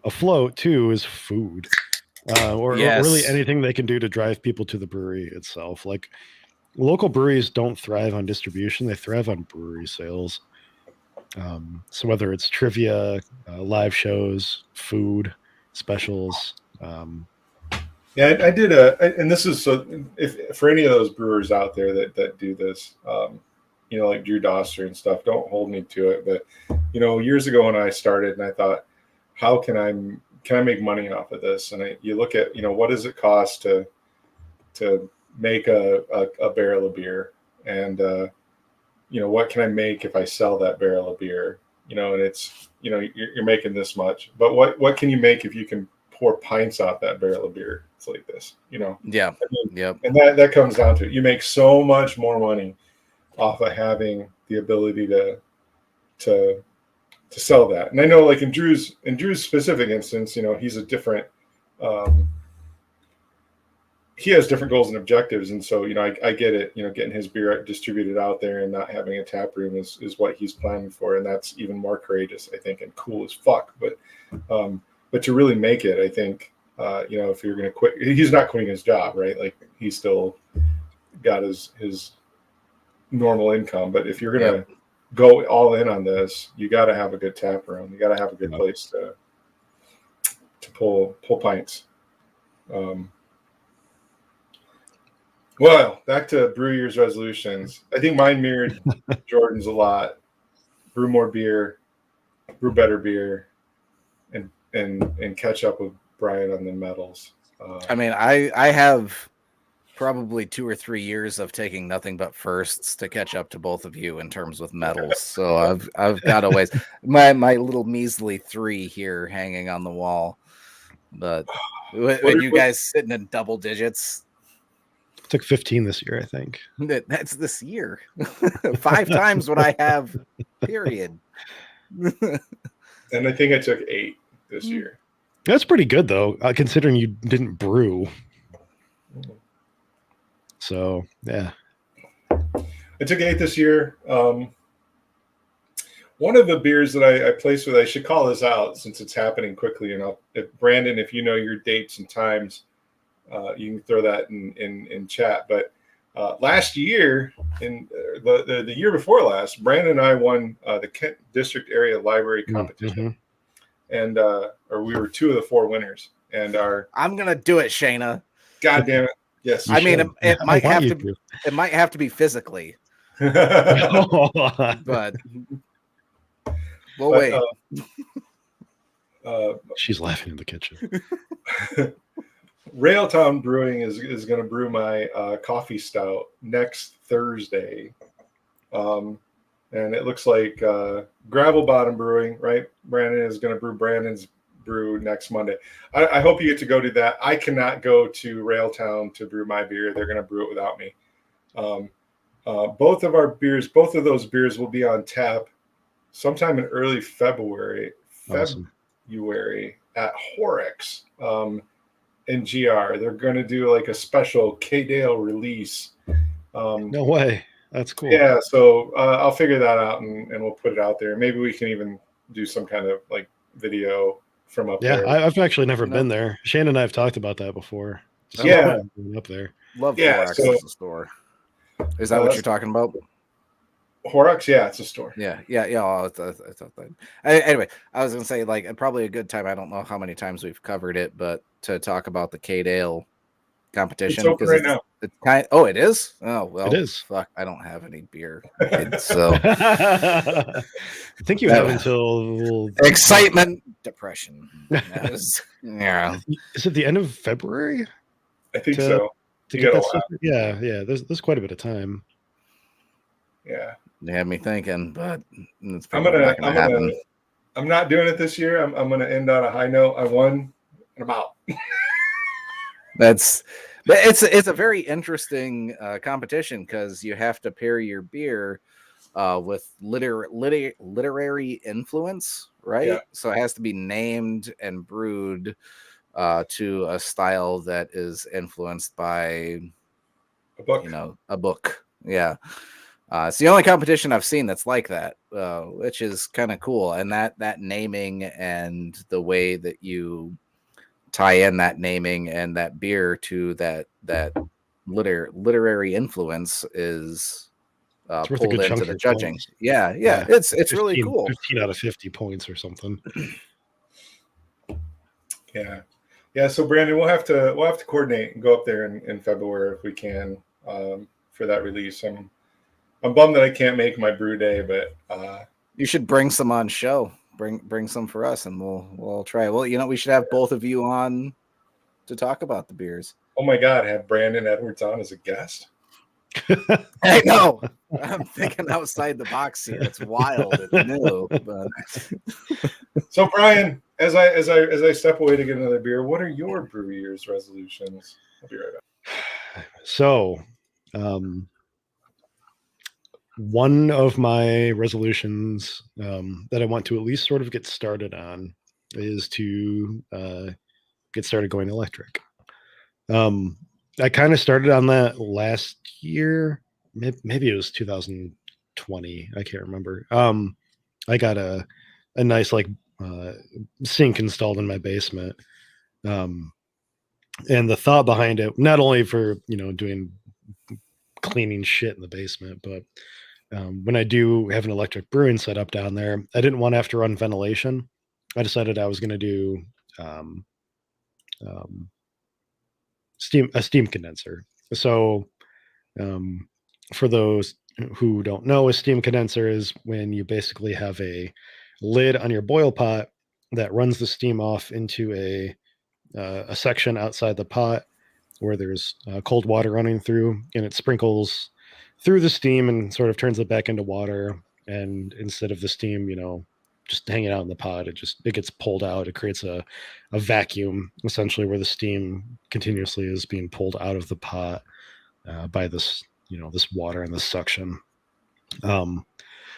afloat too is food, or really Yes. anything they can do to drive people to the brewery itself. Like local breweries don't thrive on distribution; they thrive on brewery sales. So whether it's trivia, live shows, food, specials. Yeah, and this is so if for any of those brewers out there that do this, like Drew Doster and stuff, don't hold me to it. But years ago when I started, and I thought, how can I make money off of this? And you look at what does it cost to make a barrel of beer, and what can I make if I sell that barrel of beer? And it's you're making this much, but what can you make if you can pour pints off that barrel of beer? It's like this, Yeah. I mean, Yep. and that comes down to it. You make so much more money off of having the ability to sell that. And I know, like in Drew's specific instance, he's a different. He has different goals and objectives, and so I get it. Getting his beer distributed out there and not having a tap room is what he's planning for, and that's even more courageous, I think, and cool as fuck. But to really make it, I think, if you're going to quit, he's not quitting his job, right? Like he's still got his normal income. But if you're going to go all in on this, you got to have a good tap room. You got to have a good place to pull pints. Well, back to Brew Year's resolutions. I think mine mirrored Jordan's a lot. Brew more beer, brew better beer, and catch up with Brian on the medals. I mean, I have probably 2 or 3 years of taking nothing but firsts to catch up to both of you in terms with medals. So I've got a ways. My little measly 3 here hanging on the wall. But when you guys sitting in double digits. I took 15 this year, I think. That's this year. 5 times what I have, period. And I think I took 8 this year. That's pretty good, though, considering you didn't brew. So, yeah. I took 8 this year. One of the beers that I placed with, I should call this out since it's happening quickly. And Brandon, if you know your dates and times, you can throw that in chat. But last year, in the year before last, Brandon and I won the Kent District Area Library Competition, and or we were 2 of the 4 winners. And I'm gonna do it, Shayna. God damn it! Yes, I mean it might have to. It might have to be physically, but we'll wait. She's laughing in the kitchen. Railtown Brewing is going to brew my coffee stout next Thursday, and it looks like Gravel Bottom Brewing, right? Brandon is going to brew Brandon's brew next Monday. I hope you get to go to that. I cannot go to Railtown to brew my beer. They're going to brew it without me. Both of those beers will be on tap sometime in early February. Awesome. February at Horrocks. In GR, they're going to do like a special K-Dale release. No way. That's cool. Yeah, so I'll figure that out and we'll put it out there. Maybe we can even do some kind of like video from up there. Yeah, I've actually never been there. Shane and I have talked about that before. So yeah, up there. Love Horrocks as a store. Is that what you're talking about? Horrocks, yeah, it's a store. Yeah. I thought that. Anyway, I was gonna say like probably a good time. I don't know how many times we've covered it, but to talk about the K-Dale competition. It's open right now. It's it is? Oh well, it is. Fuck, I don't have any beer. So I think you have until excitement, depression. Yeah. Is it the end of February? I think so. To get that stuff? Yeah. There's quite a bit of time. Yeah. You had me thinking, but it's probably not gonna happen. I'm not doing it this year. I'm gonna end on a high note. I won and I'm out. It's a very interesting competition because you have to pair your beer with literary influence, right? Yeah. So it has to be named and brewed to a style that is influenced by a book. A book. Yeah. It's the only competition I've seen that's like that, which is kind of cool. And that naming and the way that you tie in that naming and that beer to that literary influence is pulled into the judging. Points. Yeah. It's 15, really cool. 15 out of 50 points or something. Yeah. So Brandon, we'll have to coordinate and go up there in February if we can for that release. I'm bummed that I can't make my brew day, but you should bring some on show. Bring some for us, and we'll try. Well, we should have both of you on to talk about the beers. Oh my God, have Brandon Edwards on as a guest? I know. I'm thinking outside the box here. It's wild and new. But... So Brian, as I step away to get another beer, what are your Brew Year's resolutions? I'll be right back. So, one of my resolutions that I want to at least sort of get started on is to get started going electric. I kind of started on that last year. Maybe it was 2020. I can't remember. I got a nice sink installed in my basement. And the thought behind it, not only for, doing cleaning shit in the basement, but when I do have an electric brewing setup down there, I didn't want to have to run ventilation. I decided I was going to do a steam condenser. So for those who don't know, a steam condenser is when you basically have a lid on your boil pot that runs the steam off into a section outside the pot where there's cold water running through, and it sprinkles through the steam and sort of turns it back into water. And instead of the steam, just hanging out in the pot, it gets pulled out. It creates a vacuum, essentially, where the steam continuously is being pulled out of the pot by this, this water and this suction.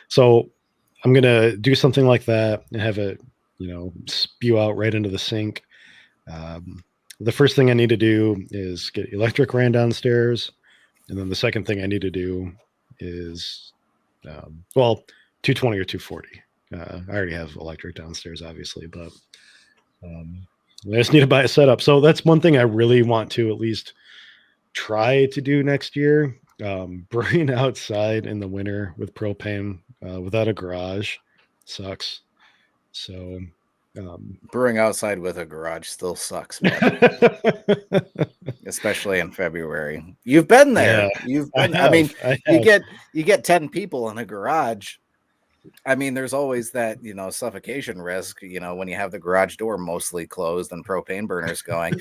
So I'm going to do something like that and have it, spew out right into the sink. The first thing I need to do is get electric ran downstairs. And then the second thing I need to do is, 220 or 240. I already have electric downstairs, obviously, but I just need to buy a setup. So that's one thing I really want to at least try to do next year. Brewing outside in the winter with propane without a garage sucks. So brewing outside with a garage still sucks, especially in February. You've been there. Yeah, you get 10 people in a garage. I mean, there's always that, suffocation risk, when you have the garage door mostly closed and propane burners going.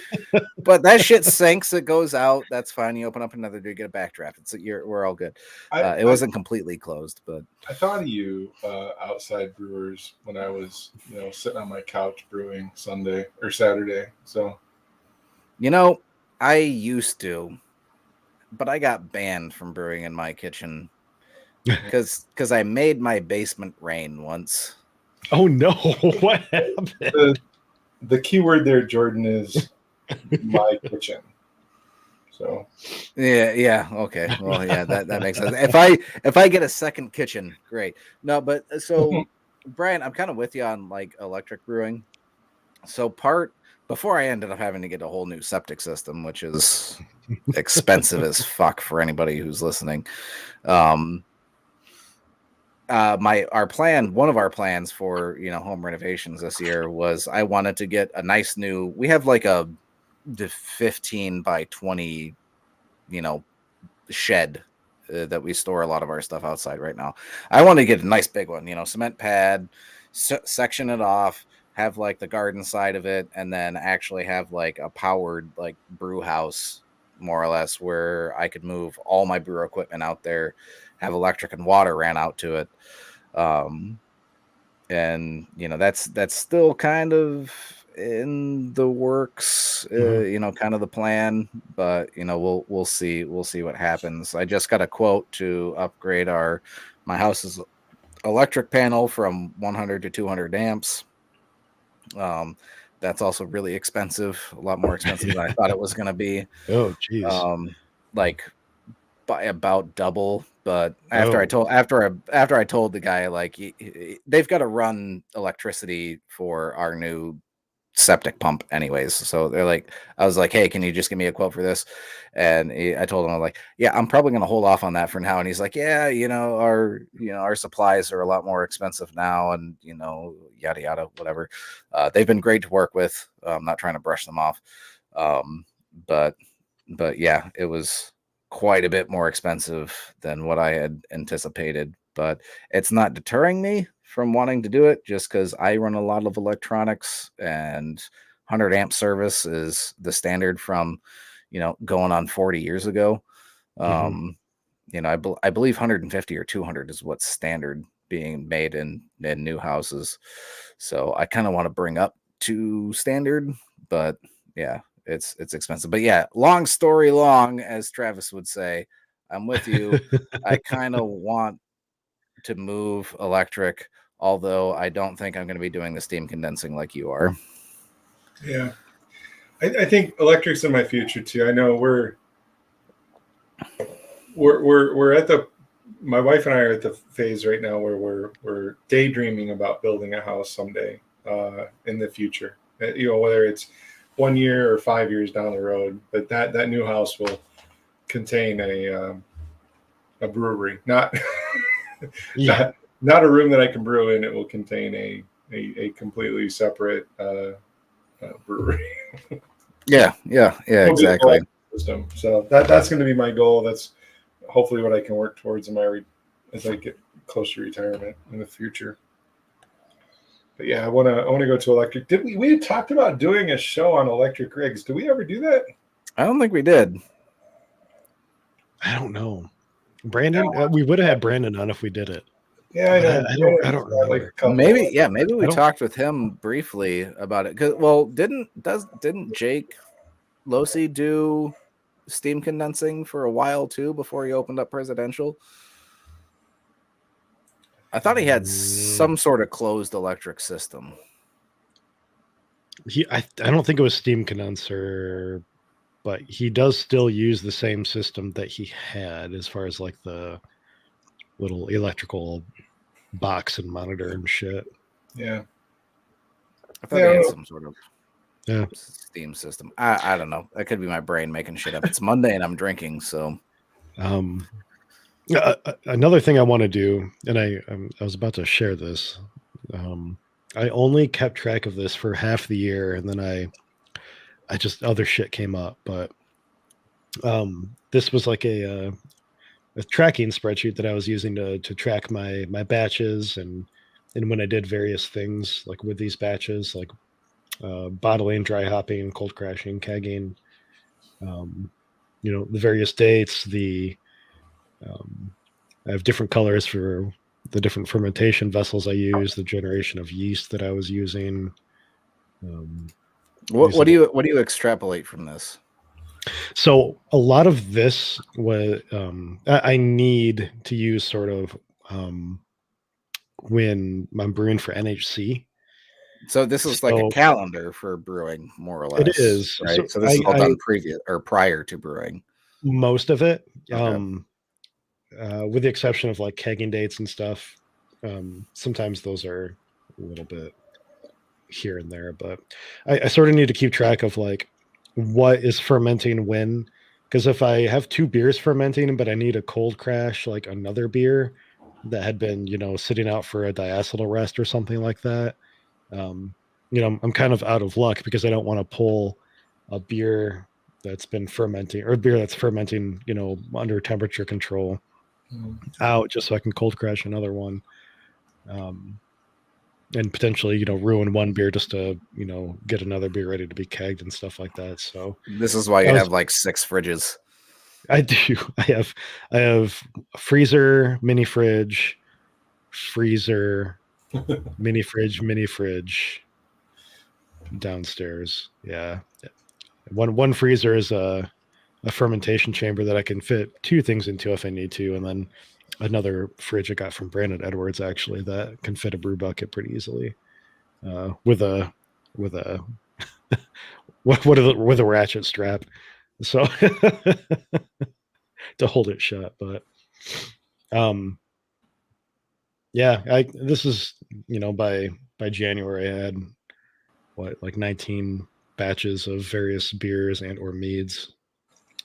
But that shit sinks. It goes out. That's fine. You open up another door, get a backdraft. We're all good. It wasn't completely closed, but I thought of you outside brewers when I was, sitting on my couch brewing Sunday or Saturday. So, I used to, but I got banned from brewing in my kitchen. Because I made my basement rain once. Oh no! What happened? The key word there, Jordan, is my kitchen. So yeah, okay. Well, yeah, that makes sense. If I get a second kitchen, great. No, but so Brian, I'm kind of with you on electric brewing. So before I ended up having to get a whole new septic system, which is expensive as fuck for anybody who's listening. One of our plans for home renovations this year was I wanted to get a nice new. We have a 15 by 20 shed that we store a lot of our stuff outside right now. I want to get a nice big one, cement pad, section it off, have the garden side of it, and then actually have a powered brew house, more or less, where I could move all my brew equipment out there, have electric and water ran out to it. And that's still kind of in the works, kind of the plan, but we'll see what happens. I just got a quote to upgrade my house's electric panel from 100 to 200 amps. That's also really expensive, a lot more expensive than I thought it was going to be. Oh, geez. by about double. But Oh. after I told the guy, like, they've got to run electricity for our new septic pump anyways, so they're like, I was like, hey, can you just give me a quote for this? And I told him, I'm like, yeah, I'm probably going to hold off on that for now. And he's like, yeah, our supplies are a lot more expensive now, and yada yada, whatever. They've been great to work with. I'm not trying to brush them off, but yeah, it was quite a bit more expensive than what I had anticipated, but it's not deterring me from wanting to do it, just because I run a lot of electronics, and 100 amp service is the standard from, going on 40 years ago. I believe 150 or 200 is what's standard being made in new houses. So I kind of want to bring up to standard, but yeah, it's expensive. But yeah, long story long, as Travis would say, I'm with you. I kind of want to move electric, although I don't think I'm going to be doing the steam condensing like you are. Yeah, I think electric's in my future too. I know we're at my wife and I are at the phase right now where we're daydreaming about building a house someday in the future. Whether it's 1 year or 5 years down the road, but that new house will contain a brewery, not not a room that I can brew in. It will contain a completely separate brewery. Yeah, exactly. System. So that's going to be my goal. That's hopefully what I can work towards as I get closer to retirement in the future. But yeah, I want to go to electric. Did we had talked about doing a show on electric rigs? Did we ever do that? I don't think we did. I don't know. Brandon, we would have had Brandon on if we did it. Yeah, I know. I don't remember. Maybe we talked with him briefly about it. Didn't Jake Losi do steam condensing for a while too before he opened up Presidential? I thought he had some sort of closed electric system. I don't think it was steam condenser, but he does still use the same system that he had as far as like the little electrical box and monitor and shit. Yeah. I thought he had some sort of steam system. I don't know. That could be my brain making shit up. It's Monday and I'm drinking, so. Another thing I want to do, and I was about to share this. I only kept track of this for half the year, and then I just other shit came up. But this was like a tracking spreadsheet that I was using to track my batches and when I did various things like with these batches, like bottling, dry hopping, cold crashing, kegging, the various dates, I have different colors for the different fermentation vessels I use, the generation of yeast that I was using. What do you extrapolate from this? So a lot of this was I need to use sort of when I'm brewing for NHC. So this is like a calendar for brewing, more or less. It is, right? So this is all done previous or prior to brewing. Most of it, okay. With the exception of like kegging dates and stuff. Sometimes those are a little bit here and there, but I sort of need to keep track of like what is fermenting when, because if I have 2 beers fermenting, but I need a cold crash, like another beer that had been, sitting out for a diacetyl rest or something like that, I'm kind of out of luck because I don't want to pull a beer that's been fermenting or a beer that's fermenting, under temperature control out just so I can cold crash another one. And potentially, ruin one beer just to, get another beer ready to be kegged and stuff like that. So this is why you have like 6 fridges. I do. I have a freezer, mini fridge, mini fridge downstairs. Yeah. One freezer is a fermentation chamber that I can fit 2 things into if I need to, and then another fridge I got from Brandon Edwards actually that can fit a brew bucket pretty easily, with a with a ratchet strap. So to hold it shut. But yeah, this is, by January I had like 19 batches of various beers and or meads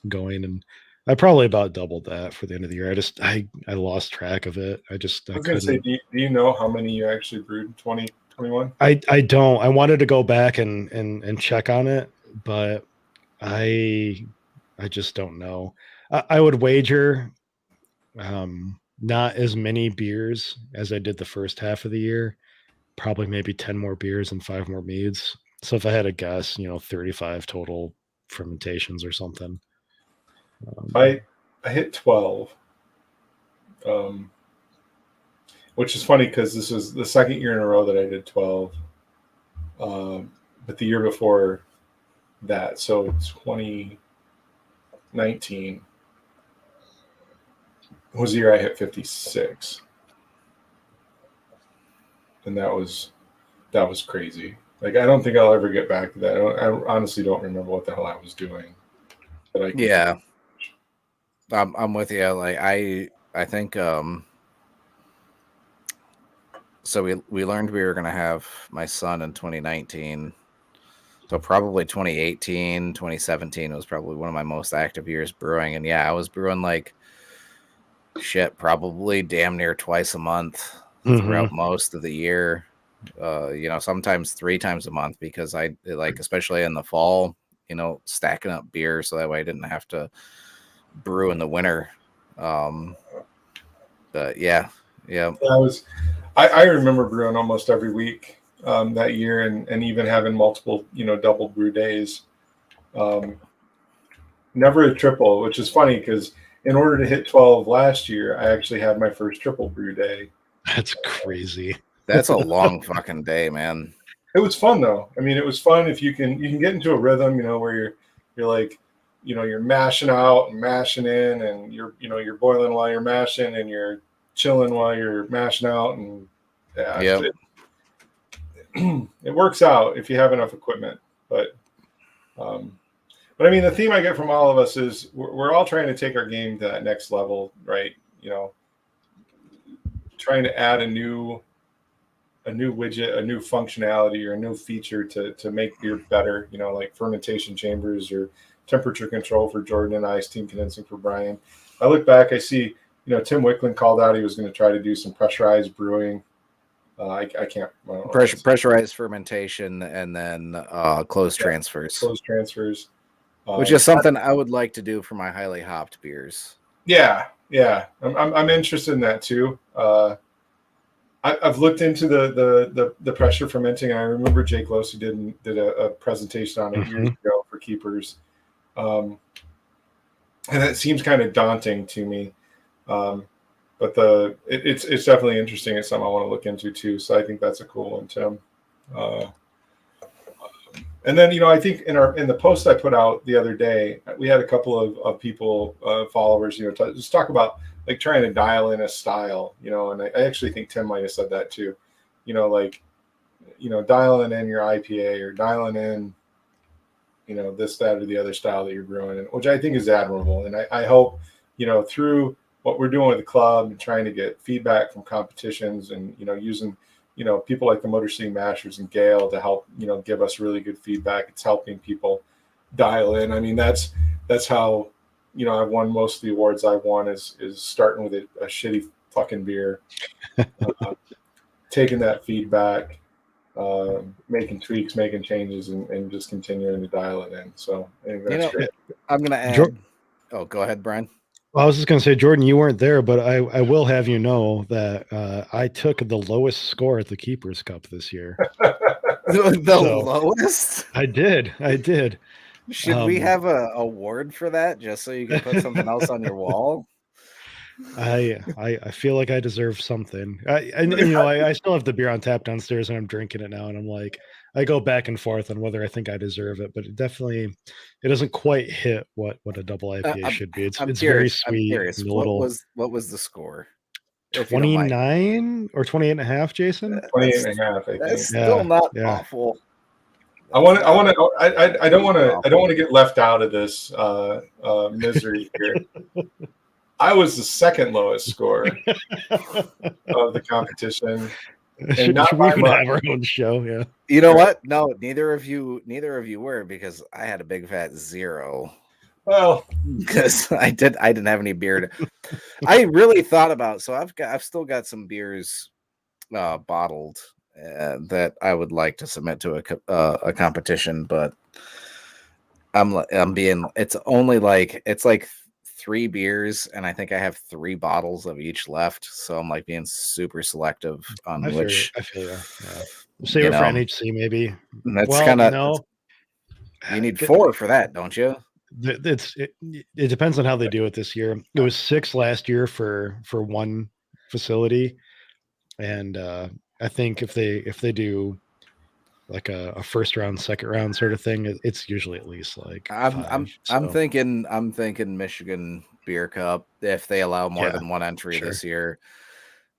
going, and I probably about doubled that for the end of the year. I lost track of it. I was going to say, do you know how many you actually brewed in 2021? I don't. I wanted to go back and check on it, but I just don't know. I would wager not as many beers as I did the first half of the year. Probably maybe 10 more beers and 5 more meads. So if I had a guess, 35 total fermentations or something. I hit 12, which is funny because this was the second year in a row that I did 12. But the year before that, so 2019 was the year I hit 56. And that was crazy. Like, I don't think I'll ever get back to that. I honestly don't remember what the hell I was doing. But yeah, I'm with you. Like I think so we learned we were gonna have my son in 2019. So probably 2018, 2017 was probably one of my most active years brewing. And yeah, I was brewing like shit, probably damn near twice a month throughout most of the year. Sometimes 3 times a month, because I like, especially in the fall, stacking up beer so that way I didn't have to brew in the winter. But yeah. I remember brewing almost every week that year, and even having multiple, double brew days. Never a triple, which is funny because in order to hit 12 last year, I actually had my first triple brew day. That's crazy. That's a long fucking day, man. It was fun though. I mean, it was fun if you can get into a rhythm, where you're like, you're mashing out and mashing in, and you're boiling while you're mashing, and you're chilling while you're mashing out, and yeah, it works out if you have enough equipment. But I mean, the theme I get from all of us is we're all trying to take our game to that next level, right? Trying to add a new widget, a new functionality, or a new feature to make beer better, like fermentation chambers or temperature control for Jordan and I, steam condensing for Brian. I look back, I see, Tim Wicklund called out he was going to try to do some pressurized brewing. I can't. Pressurized fermentation, and then closed transfers. Closed transfers. Which is something I would like to do for my highly hopped beers. Yeah. I'm interested in that too. I've looked into the pressure fermenting, and I remember Jake Losey did a presentation on it years ago for keepers, and it seems kind of daunting to me. But it's definitely interesting. It's something I want to look into too. So I think that's a cool one, Tim. And then, I think in the post I put out the other day, we had a couple of people, followers, just talk about like trying to dial in a style, and I actually think Tim might have said that too, dialing in your IPA or dialing in, this, that, or the other style that you're brewing, which I think is admirable. And I hope, through what we're doing with the club and trying to get feedback from competitions and, using, people like the Motor City Masters and Gale to help, give us really good feedback. It's helping people dial in. I mean, that's how, I've won most of the awards I've won is starting with a shitty fucking beer, taking that feedback, making tweaks, making changes, and just continuing to dial it in. So I think that's great. I'm going to add. Oh, go ahead, Brian. Well, I was just going to say, Jordan, you weren't there, but I will have you know that I took the lowest score at the Keepers Cup this year. The lowest? I did. Should we have an award for that, just so you can put something else on your wall? I feel like I deserve something. I still have the beer on tap downstairs, and I'm drinking it now, and I'm like, I go back and forth on whether I think I deserve it, but it doesn't quite hit what a double IPA should be. It's very sweet. What was the score? 29 or 28 and a half, Jason? 28 and a half, I think. That's still not awful. I don't want to get left out of this misery here. I was the second lowest score of the competition. Should not we by even much. have our own show? Yeah. You know what? No, neither of you were, because I had a big fat 0. Well, because I didn't have any beer. I really thought about, so I've still got some beers bottled that I would like to submit to a competition, but it's only like 3 beers, and I think I have 3 bottles of each left, so I'm like being super selective on which. I feel yeah. Save it for NHC maybe. That's kind of no. You need 4 for that, don't you? It depends on how they do it this year. It was 6 last year for one facility, and I think if they do like a first round, second round sort of thing, it's usually at least like 5. I'm thinking Michigan Beer Cup if they allow more than one entry this year.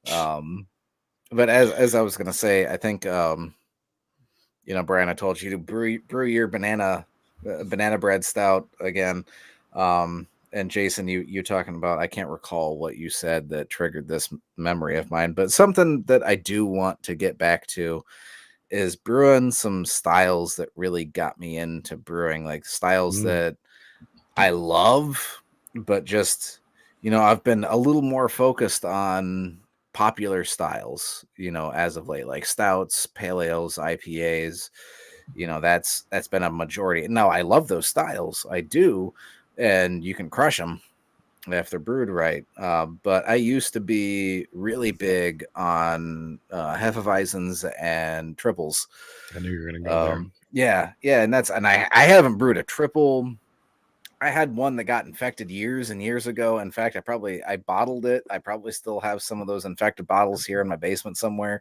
But as I was gonna say, I think Brian, I told you to brew your banana bread stout again. And Jason, you talking about, I can't recall what you said that triggered this memory of mine, but something that I do want to get back to is brewing some styles that really got me into brewing, like styles that I love, but just, I've been a little more focused on popular styles, as of late, like stouts, pale ales, IPAs. That's been a majority. Now, I love those styles. I do. And you can crush them if they're brewed right. But I used to be really big on Hefeweizens and triples. I knew you were going to go there. Yeah. And I haven't brewed a triple. I had one that got infected years and years ago. In fact, I bottled it. I probably still have some of those infected bottles here in my basement somewhere.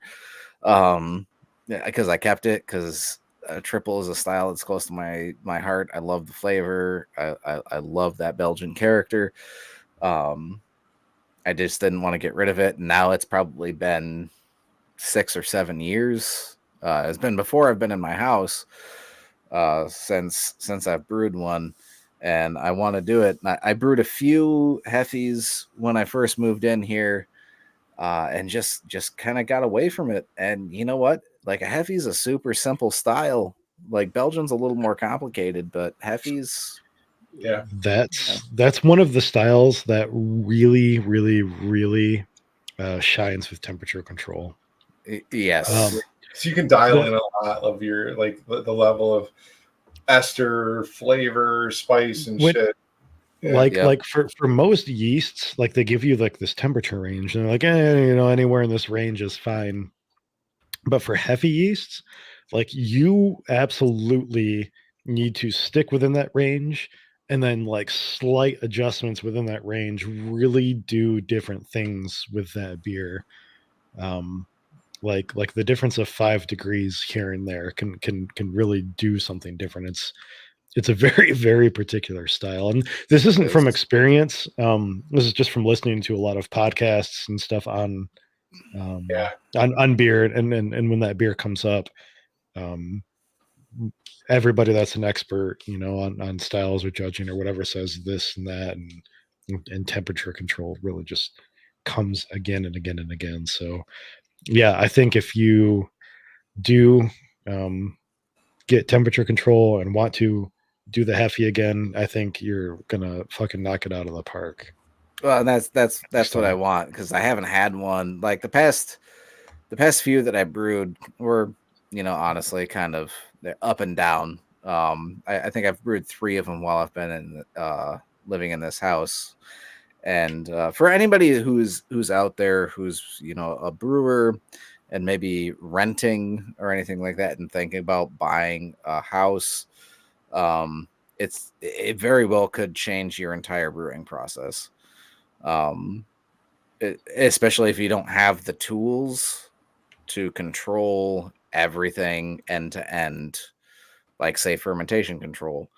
Because I kept it, because triple is a style that's close to my heart. I love the flavor. I love that Belgian character. I just didn't want to get rid of it. Now it's probably been 6 or 7 years. It's been before I've been in my house since I've brewed one, and I want to do it. I brewed a few Heffies when I first moved in here, and just kind of got away from it. And you know what? Like, a Heffy is a super simple style. Like, Belgian's a little more complicated, but Heffy's, that's one of the styles that really, really, really shines with temperature control. Yes. So you can dial in a lot of your, like, the level of ester, flavor, spice, and shit. Yeah. Like for most yeasts, like, they give you like this temperature range, and they're like, anywhere in this range is fine. But for heavy yeasts, like, you absolutely need to stick within that range, and then like slight adjustments within that range really do different things with that beer. Like the difference of 5 degrees here and there can really do something different. It's a very, very particular style, and this isn't from experience. This is just from listening to a lot of podcasts and stuff on beer, and when that beer comes up, everybody that's an expert, on styles or judging or whatever, says this and that, and temperature control really just comes again and again and again. So yeah, I think if you do get temperature control and want to do the Heffy again, I think you're gonna fucking knock it out of the park. Well, that's what I want, because I haven't had one. Like, the past few that I brewed were, honestly, kind of, they're up and down. I think I've brewed 3 of them while I've been living in this house. And for anybody who's out there who's a brewer and maybe renting or anything like that, and thinking about buying a house, it very well could change your entire brewing process. Especially if you don't have the tools to control everything end to end, like, say, fermentation control.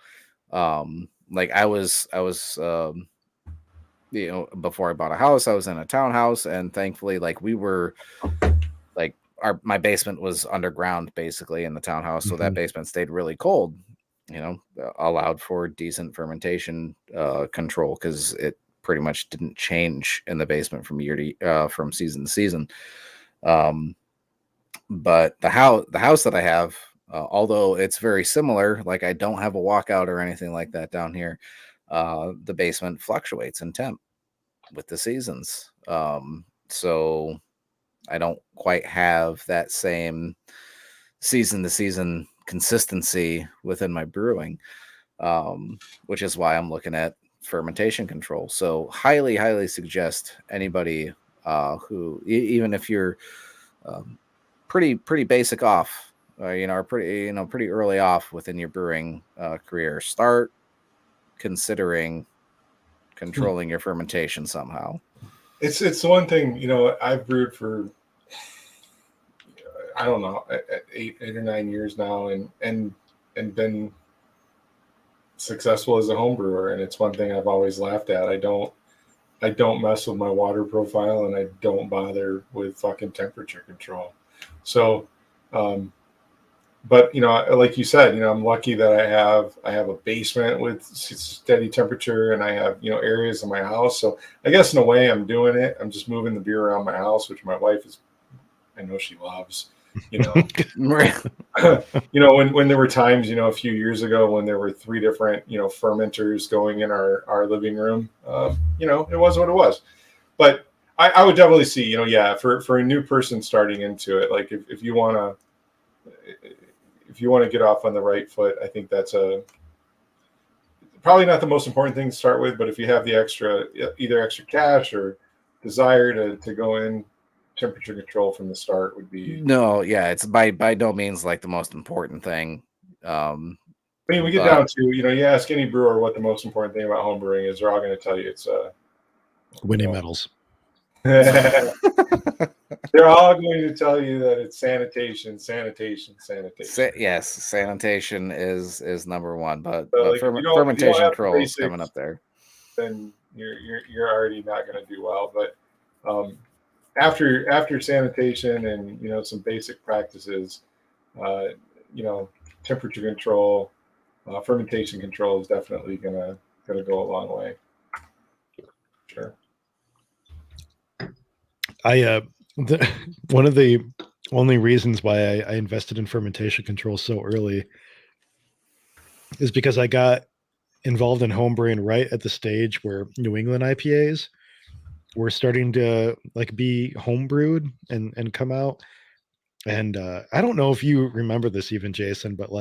Like, I was before I bought a house, I was in a townhouse, and thankfully, like, we were like my basement was underground basically in the townhouse, so that Mhm. basement stayed really cold. Allowed for decent fermentation control because it pretty much didn't change in the basement from season to season. But the house that I have, although it's very similar, like I don't have a walkout or anything like that down here. The basement fluctuates in temp with the seasons. So I don't quite have that same season to season consistency within my brewing, which is why I'm looking at fermentation control. So highly suggest anybody who, even if you're pretty basic off, or pretty early off within your brewing career, start considering controlling your fermentation somehow. It's the one thing, I've brewed for, I don't know, 8 or 9 years now, and been successful as a home brewer. And it's one thing I've always laughed at. I don't mess with my water profile, and I don't bother with fucking temperature control. So, but like you said, I'm lucky that I have a basement with steady temperature, and I have areas in my house. So I guess in a way I'm doing it. I'm just moving the beer around my house, which my wife I know she loves. When there were times, a few years ago when there were 3 different fermenters going in our living room, it was what it was. But I would definitely see, for a new person starting into it, like if you want to get off on the right foot, I think that's probably not the most important thing to start with. But if you have the either extra cash or desire to go in, temperature control from the start would be. No, yeah, it's by no means like the most important thing. I mean, we get down to, you ask any brewer what the most important thing about home brewing is, they're all going to tell you it's winning medals. They're all going to tell you that it's sanitation. Yes, sanitation is number one, but like, fermentation control is coming up there. Then you're already not going to do well. But after sanitation and some basic practices, temperature control, fermentation control is definitely gonna go a long way. Sure. One of the only reasons why I invested in fermentation control so early is because I got involved in homebrewing right at the stage where New England IPAs were starting to be homebrewed and come out. And I don't know if you remember this even, Jason, but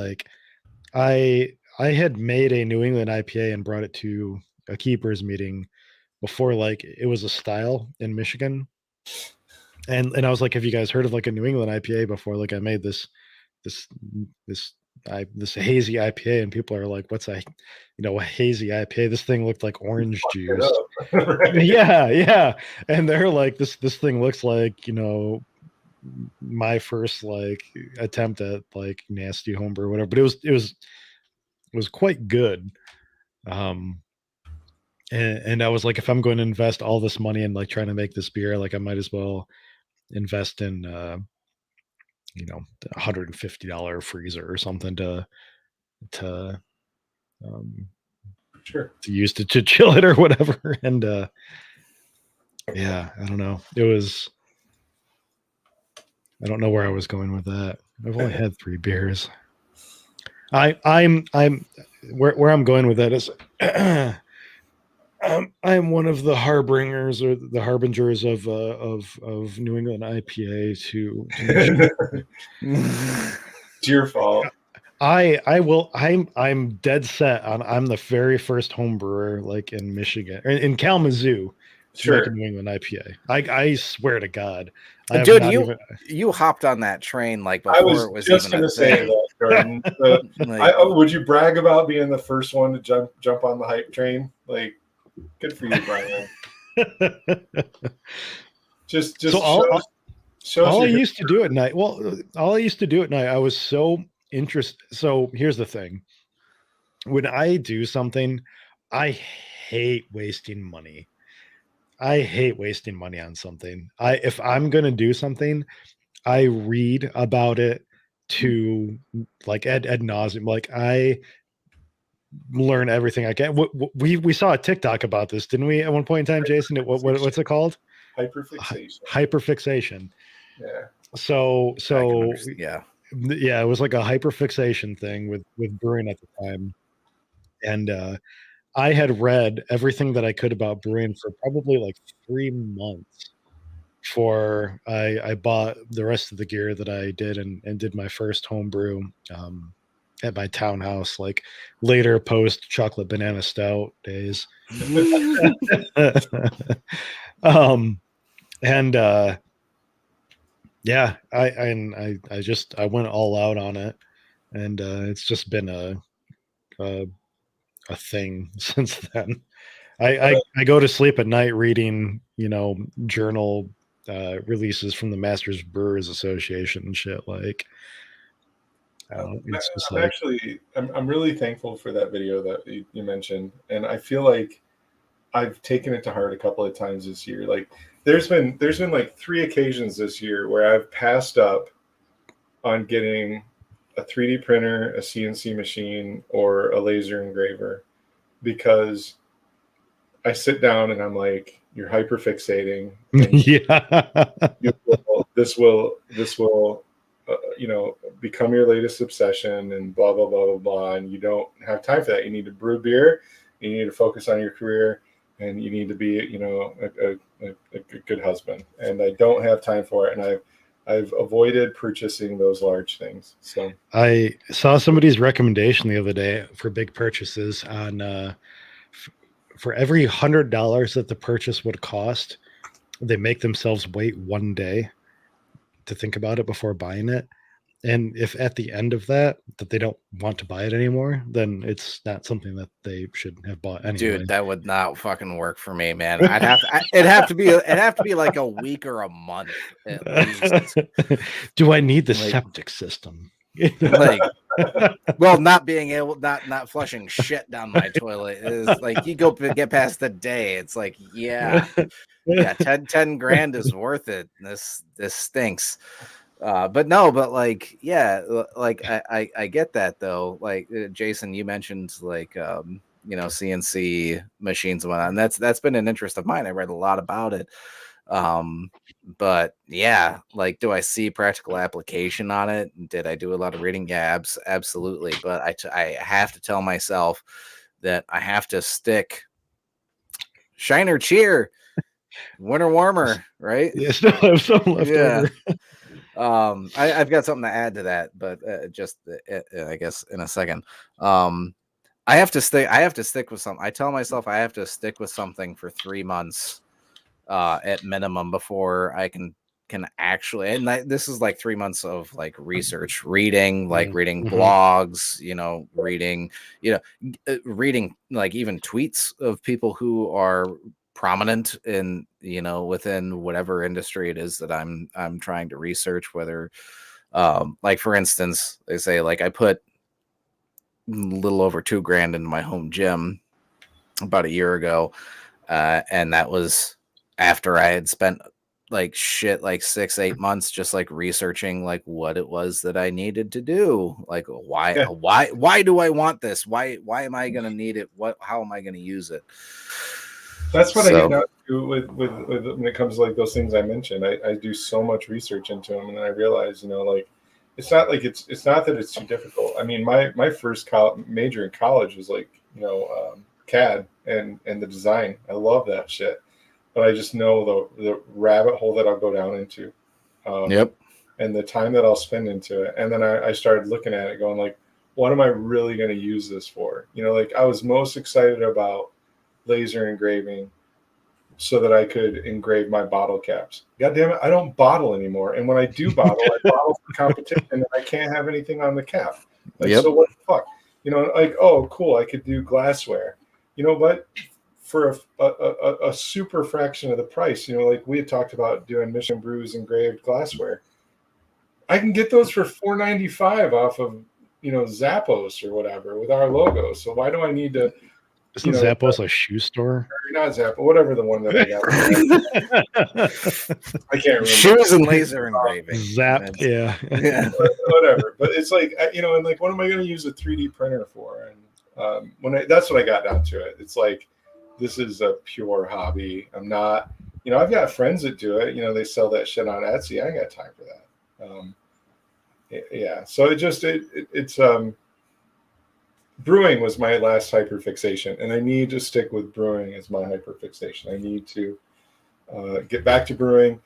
I had made a New England IPA and brought it to a keepers meeting before it was a style in Michigan. And I was like, have you guys heard of a New England IPA before? I made this hazy IPA, and people are like, what's a hazy IPA? This thing looked like orange juice. Right. Yeah. And they're like, this thing looks like, my first attempt at nasty homebrew or whatever, but it was quite good. And I was like, if I'm going to invest all this money in trying to make this beer, I might as well invest in $150 freezer or something to sure, to use to chill it or whatever. And yeah, I don't know. I don't know where I was going with that. I've only had 3 beers. I'm where I'm going with that is I'm one of the harbingers or the harbingers of New England IPA to it's your fault. I'm dead set on I'm the very first home brewer in Michigan or in Kalamazoo to make a New England IPA. I swear to God. Dude, you hopped on that train before it was just even gonna say that, Jordan. Would you brag about being the first one to jump on the hype train? Good for you, Brian. just so all I used to do at night. Well, all I used to do at night, I was so interested. So here's the thing: when I do something, I hate wasting money. I hate wasting money on something. If I'm gonna do something, I read about it to like ad nauseum. Like I learn everything I can. We saw a TikTok about this, didn't we? At one point in time, Jason. What's it called? Hyperfixation. Hyperfixation. Yeah. So yeah. Yeah, it was like a hyperfixation thing with brewing at the time, and I had read everything that I could about brewing for probably like 3 months before I bought the rest of the gear that I did and did my first home brew at my townhouse, like later post chocolate banana stout days. um, and yeah, I went all out on it, and it's just been a thing since then. I go to sleep at night reading, journal releases from the Masters Brewers Association and shit. Like, it's just like, I'm really thankful for that video that you mentioned, and I feel like I've taken it to heart a couple of times this year. Like, there's been like 3 occasions this year where I've passed up on getting a 3D printer, a CNC machine, or a laser engraver because I sit down and I'm like, you're hyperfixating. And yeah. This will become your latest obsession and blah, blah, blah, blah, blah. And you don't have time for that. You need to brew beer. You need to focus on your career, and you need to be, a good husband. And I don't have time for it. And I've avoided purchasing those large things. So I saw somebody's recommendation the other day for big purchases on for every $100 that the purchase would cost, they make themselves wait 1 day to think about it before buying it. And if at the end of that they don't want to buy it anymore, then it's not something that they should have bought anyway. Dude, that would not fucking work for me, man. It'd have to be like a week or a month at least. Do I need the septic system? Like, well, not flushing shit down my toilet is like, you go get past the day, it's like, yeah, 10 grand is worth it. This stinks. But like, yeah, like I get that though. Like Jason, you mentioned like CNC machines and whatnot, and that's been an interest of mine. I read a lot about it. But yeah, like, do I see practical application on it? Did I do a lot of reading? Yeah, absolutely. But I have to tell myself that I have to stick Shiner Cheer, winter warmer, right? Yeah, still have some left over. I've got something to add to that, but just I guess in a second. I have to stick with something. I tell myself I have to stick with something for 3 months at minimum before I can actually, and this is like 3 months of like research, reading blogs, reading like even tweets of people who are prominent in within whatever industry it is that I'm trying to research, whether like for instance, they say like I put a little over $2,000 into my home gym about a year ago, and that was after I had spent like 6-8 months just like researching like what it was that I needed to do, like why do I want this, why am I going to need it, how am I going to use it. That's what I get down to with when it comes to like those things I mentioned. I do so much research into them, and then I realize, like it's not that it's too difficult. I mean, my first major in college was like CAD and the design. I love that shit, but I just know the rabbit hole that I'll go down into, and the time that I'll spend into it. And then I started looking at it, going like, what am I really going to use this for? Like I was most excited about laser engraving so that I could engrave my bottle caps. God damn it, I don't bottle anymore. And when I do bottle, I bottle for competition and I can't have anything on the cap. Like, so what the fuck? Like, oh, cool, I could do glassware. You know what? For a super fraction of the price, like we had talked about doing Mission Brew's engraved glassware. I can get those for $4.95 off of, Zappos or whatever with our logo. So why do I need to Isn't Zappos a shoe store? Or not Zappos, whatever the one that I got. I can't remember. Shoes and laser engraving. Zap, yeah. Whatever. But it's like, and like, what am I going to use a 3D printer for? And that's what I got down to it. It's like, this is a pure hobby. I'm not, I've got friends that do it. They sell that shit on Etsy. I ain't got time for that. Yeah. So it's brewing was my last hyperfixation, and I need to stick with brewing as my hyperfixation. I need to get back to brewing,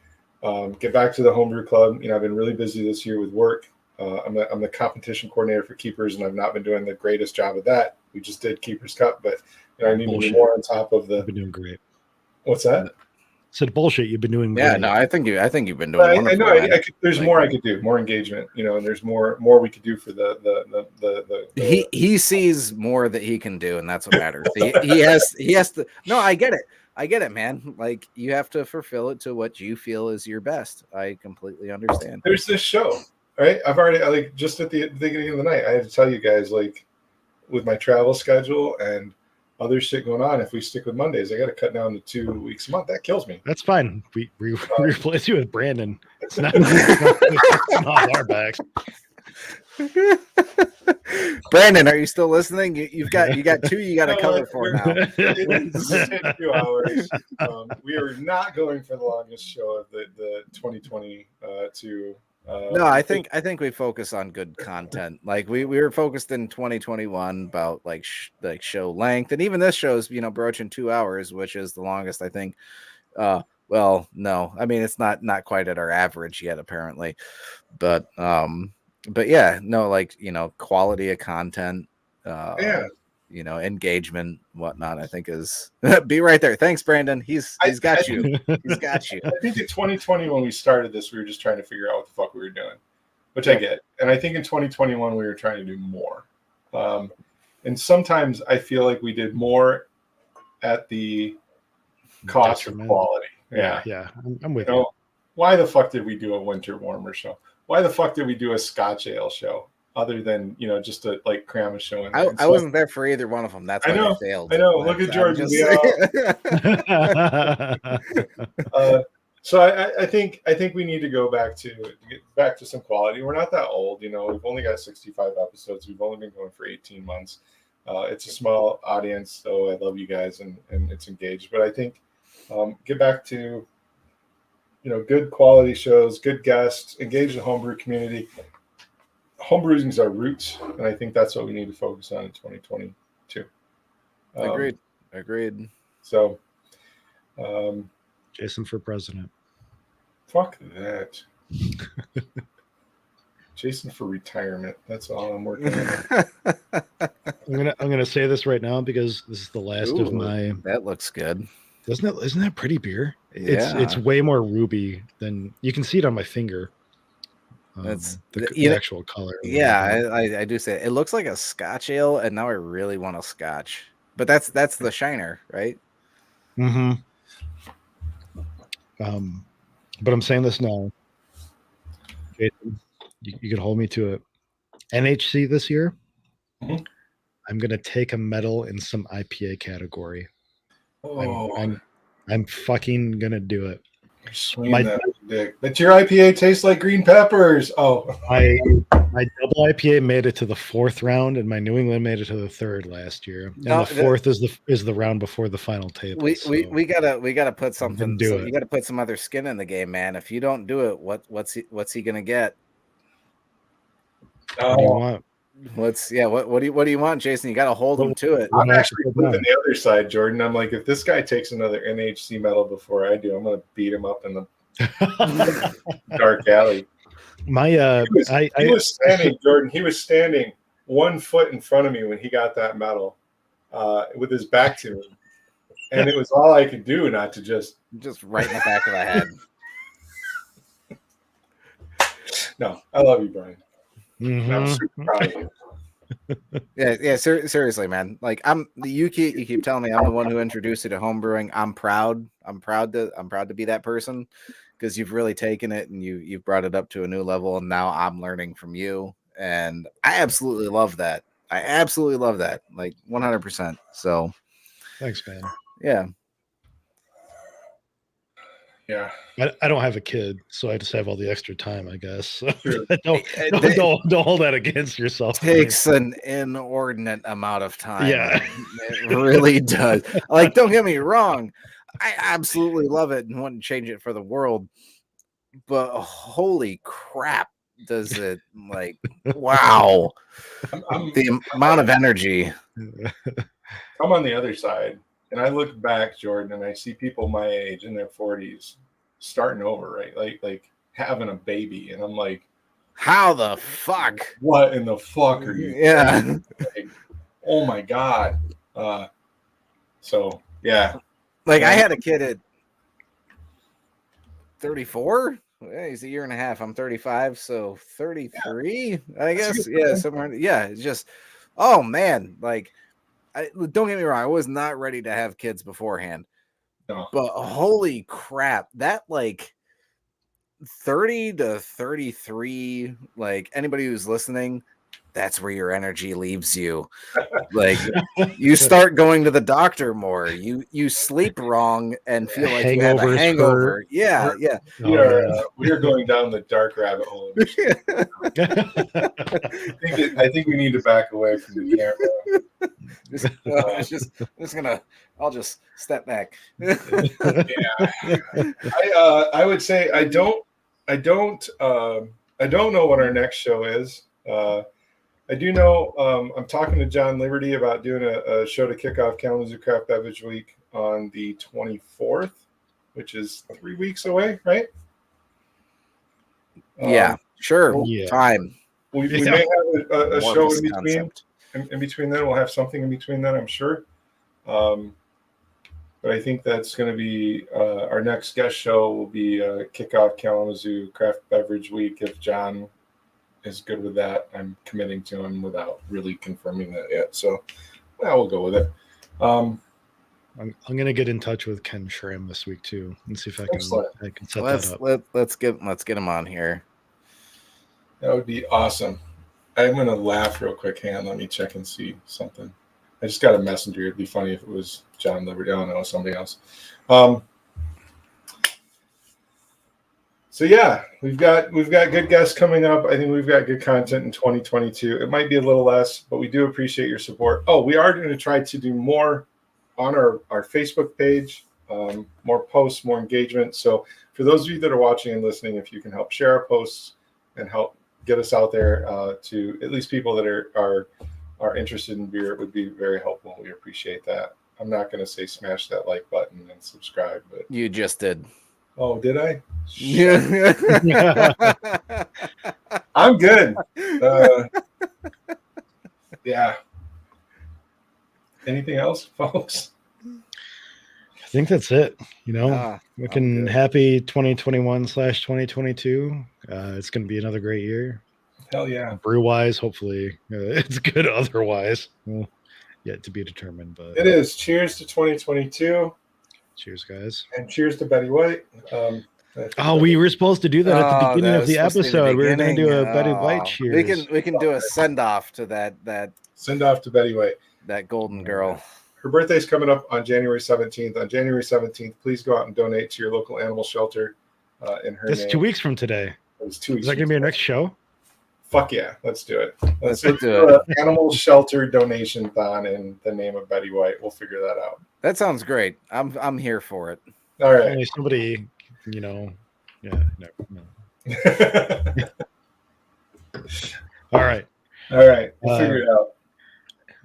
get back to the homebrew club. I've been really busy this year with work. I'm the competition coordinator for Keepers, and I've not been doing the greatest job of that. We just did Keepers Cup, but I need to be more on top of the. You've been doing great. What's that? Said bullshit. You've been doing great. Yeah, no, I think you've been doing wonderful. I know. There's more I could do, more engagement, and there's more we could do for the he sees more that he can do, and that's what matters. he has to. No, I get it, man. Like, you have to fulfill it to what you feel is your best. I completely understand. There's this show, right? I've already just at the beginning of the night, I had to tell you guys, like, with my travel schedule and other shit going on, if we stick with Mondays, I got to cut down to 2 weeks a month. That kills me. That's fine. We replace you with Brandon. It's not, it's not our backs. Brandon, are you still listening? You got two you got to cover for now. It's 2 hours. We are not going for the longest show of the 2022. No, I think we focus on good content. Like, we were focused in 2021 about like show length, and even this show's broaching 2 hours, which is the longest I think. Well, no, I mean, it's not quite at our average yet, apparently, but yeah, no, like, quality of content, engagement, whatnot, I think is be right there. Thanks, Brandon. He's got you. He's got you. I think in 2020, when we started this, we were just trying to figure out what the fuck we were doing, which I get. And I think in 2021, we were trying to do more. And sometimes I feel like we did more at the cost of quality. Yeah. I'm with you. Why the fuck did we do a winter warmer show? Why the fuck did we do a Scotch ale show? Other than just to like cram a show in. I wasn't there for either one of them. That's why they failed. I know. Look at George. So I think we need to get back to some quality. We're not that old, We've only got 65 episodes. We've only been going for 18 months. It's a small audience, so I love you guys, and it's engaged. But I think get back to good quality shows, good guests, engage the homebrew community. Homebrewing is our roots, and I think that's what we need to focus on in 2022. Agreed. So, Jason for president. Fuck that. Jason for retirement. That's all I'm working on. I'm gonna say this right now because this is the last of my. That looks good. Isn't that pretty beer? Yeah. It's way more ruby than you can see it on my finger. That's the actual color. Yeah, I do say it looks like a Scotch ale, and now I really want a Scotch. But that's the Shiner, right? Mm-hmm. But I'm saying this now, Jason, you could hold me to it. NHC this year, I'm gonna take a medal in some IPA category. Oh, I'm fucking gonna do it. But your IPA tastes like green peppers. Oh, my double IPA made it to the 4th round, and my New England made it to the 3rd last year. And the 4th is the round before the final table. We gotta put something. You gotta put some other skin in the game, man. If you don't do it, what's he gonna get? What do you want? What do you want, Jason? You got to hold him to it. I'm actually moving the other side, Jordan. I'm like, if this guy takes another NHC medal before I do, I'm going to beat him up in the dark alley. He was standing, Jordan. He was standing 1 foot in front of me when he got that medal, with his back to me, and it was all I could do not to just right in the back of the head. No, I love you, Brian. Mm-hmm. I'm super proud of you. Yeah. Seriously, man. Like, you keep telling me I'm the one who introduced you to homebrewing. I'm proud to be that person, because you've really taken it and you've brought it up to a new level, and now I'm learning from you, and I absolutely love that. Like, 100%. So Thanks, man. Yeah. Yeah. I don't have a kid, so I just have all the extra time, I guess. So Sure. don't hold that against yourself. Takes an inordinate amount of time. Yeah. It really does. Like, don't get me wrong. I absolutely love it and wouldn't change it for the world. But holy crap, does it like wow. The amount of energy. I'm on the other side, and I look back, Jordan, and I see people my age in their 40s starting over, right? Like having a baby, and I'm like, how the fuck? What in the fuck are you? Yeah. Like, oh my god. So yeah. Like I had a kid at 34. He's a year and a half. I'm 35, so 33, I guess. Yeah, somewhere. Yeah, it's just, oh man, like, don't get me wrong, I was not ready to have kids beforehand. No. But holy crap, that like 30 to 33, like anybody who's listening, that's where your energy leaves you. Like you start going to the doctor more. You sleep wrong and feel like you have a hangover. Yeah. We are going down the dark rabbit hole. I think we need to back away from the camera. I'll just step back. Yeah. I would say I don't know what our next show is. I do know I'm talking to John Liberty about doing a show to kick off Kalamazoo Craft Beverage Week on the 24th, which is 3 weeks away, right? Yeah, sure. Yeah. Time. We may have a show in between. In between then, we'll have something in between then, I'm sure. But I think that's going to be our next guest show will be Kickoff Kalamazoo Craft Beverage Week. If John is good with that, I'm committing to him without really confirming that yet. So, we'll go with it. I'm going to get in touch with Ken Schramm this week too and see if I can set that up. Let's get him on here. That would be awesome. I'm going to laugh real quick. Hang on, let me check and see something. I just got a messenger. It'd be funny if it was John Liberty. I don't know, somebody else. So yeah, we've got good guests coming up. I think we've got good content in 2022. It might be a little less, but we do appreciate your support. Oh, we are going to try to do more on our Facebook page, more posts, more engagement. So for those of you that are watching and listening, if you can help share our posts and help get us out there to at least people that are interested in beer, it would be very helpful. We appreciate that. I'm not going to say smash that like button and subscribe, but you just did. Oh, did I? Yeah. I'm good. Yeah. Anything else, folks? I think that's it. Looking happy 2021/2022. It's going to be another great year. Hell yeah. Brew wise, hopefully it's good. Otherwise, well, yet to be determined. But it is. Cheers to 2022. Cheers, guys. And cheers to Betty White. We were supposed to do that at the beginning of the episode. We were going to do a Betty White cheers. We can do a send off to that. Send off to Betty White. That golden girl. Her birthday's coming up on January 17th. On January 17th, please go out and donate to your local animal shelter in her name. That's 2 weeks from today. It was 2 weeks. Is that going to be our next show? Fuck yeah, let's do it. Let's do an animal shelter donation thon in the name of Betty White. We'll figure that out. That sounds great. I'm here for it. All right. Only somebody, yeah, no. All right. We'll figure it out.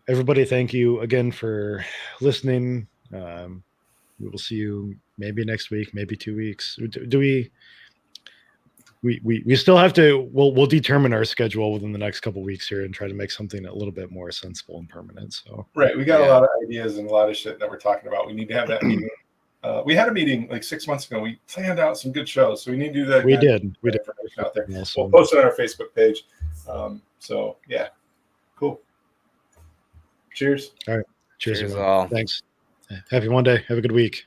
Everybody, thank you again for listening. We will see you maybe next week, maybe 2 weeks. Do we still have to? We'll determine our schedule within the next couple of weeks here and try to make something a little bit more sensible and permanent. So right, we got a lot of ideas and a lot of shit that we're talking about. We need to have that meeting. We had a meeting like 6 months ago. We planned out some good shows, so we need to do that. We did information out there. Awesome. We'll post it on our Facebook page. So yeah, cool. Cheers. All right. Cheers all. Thanks. Happy Monday. Have a good week.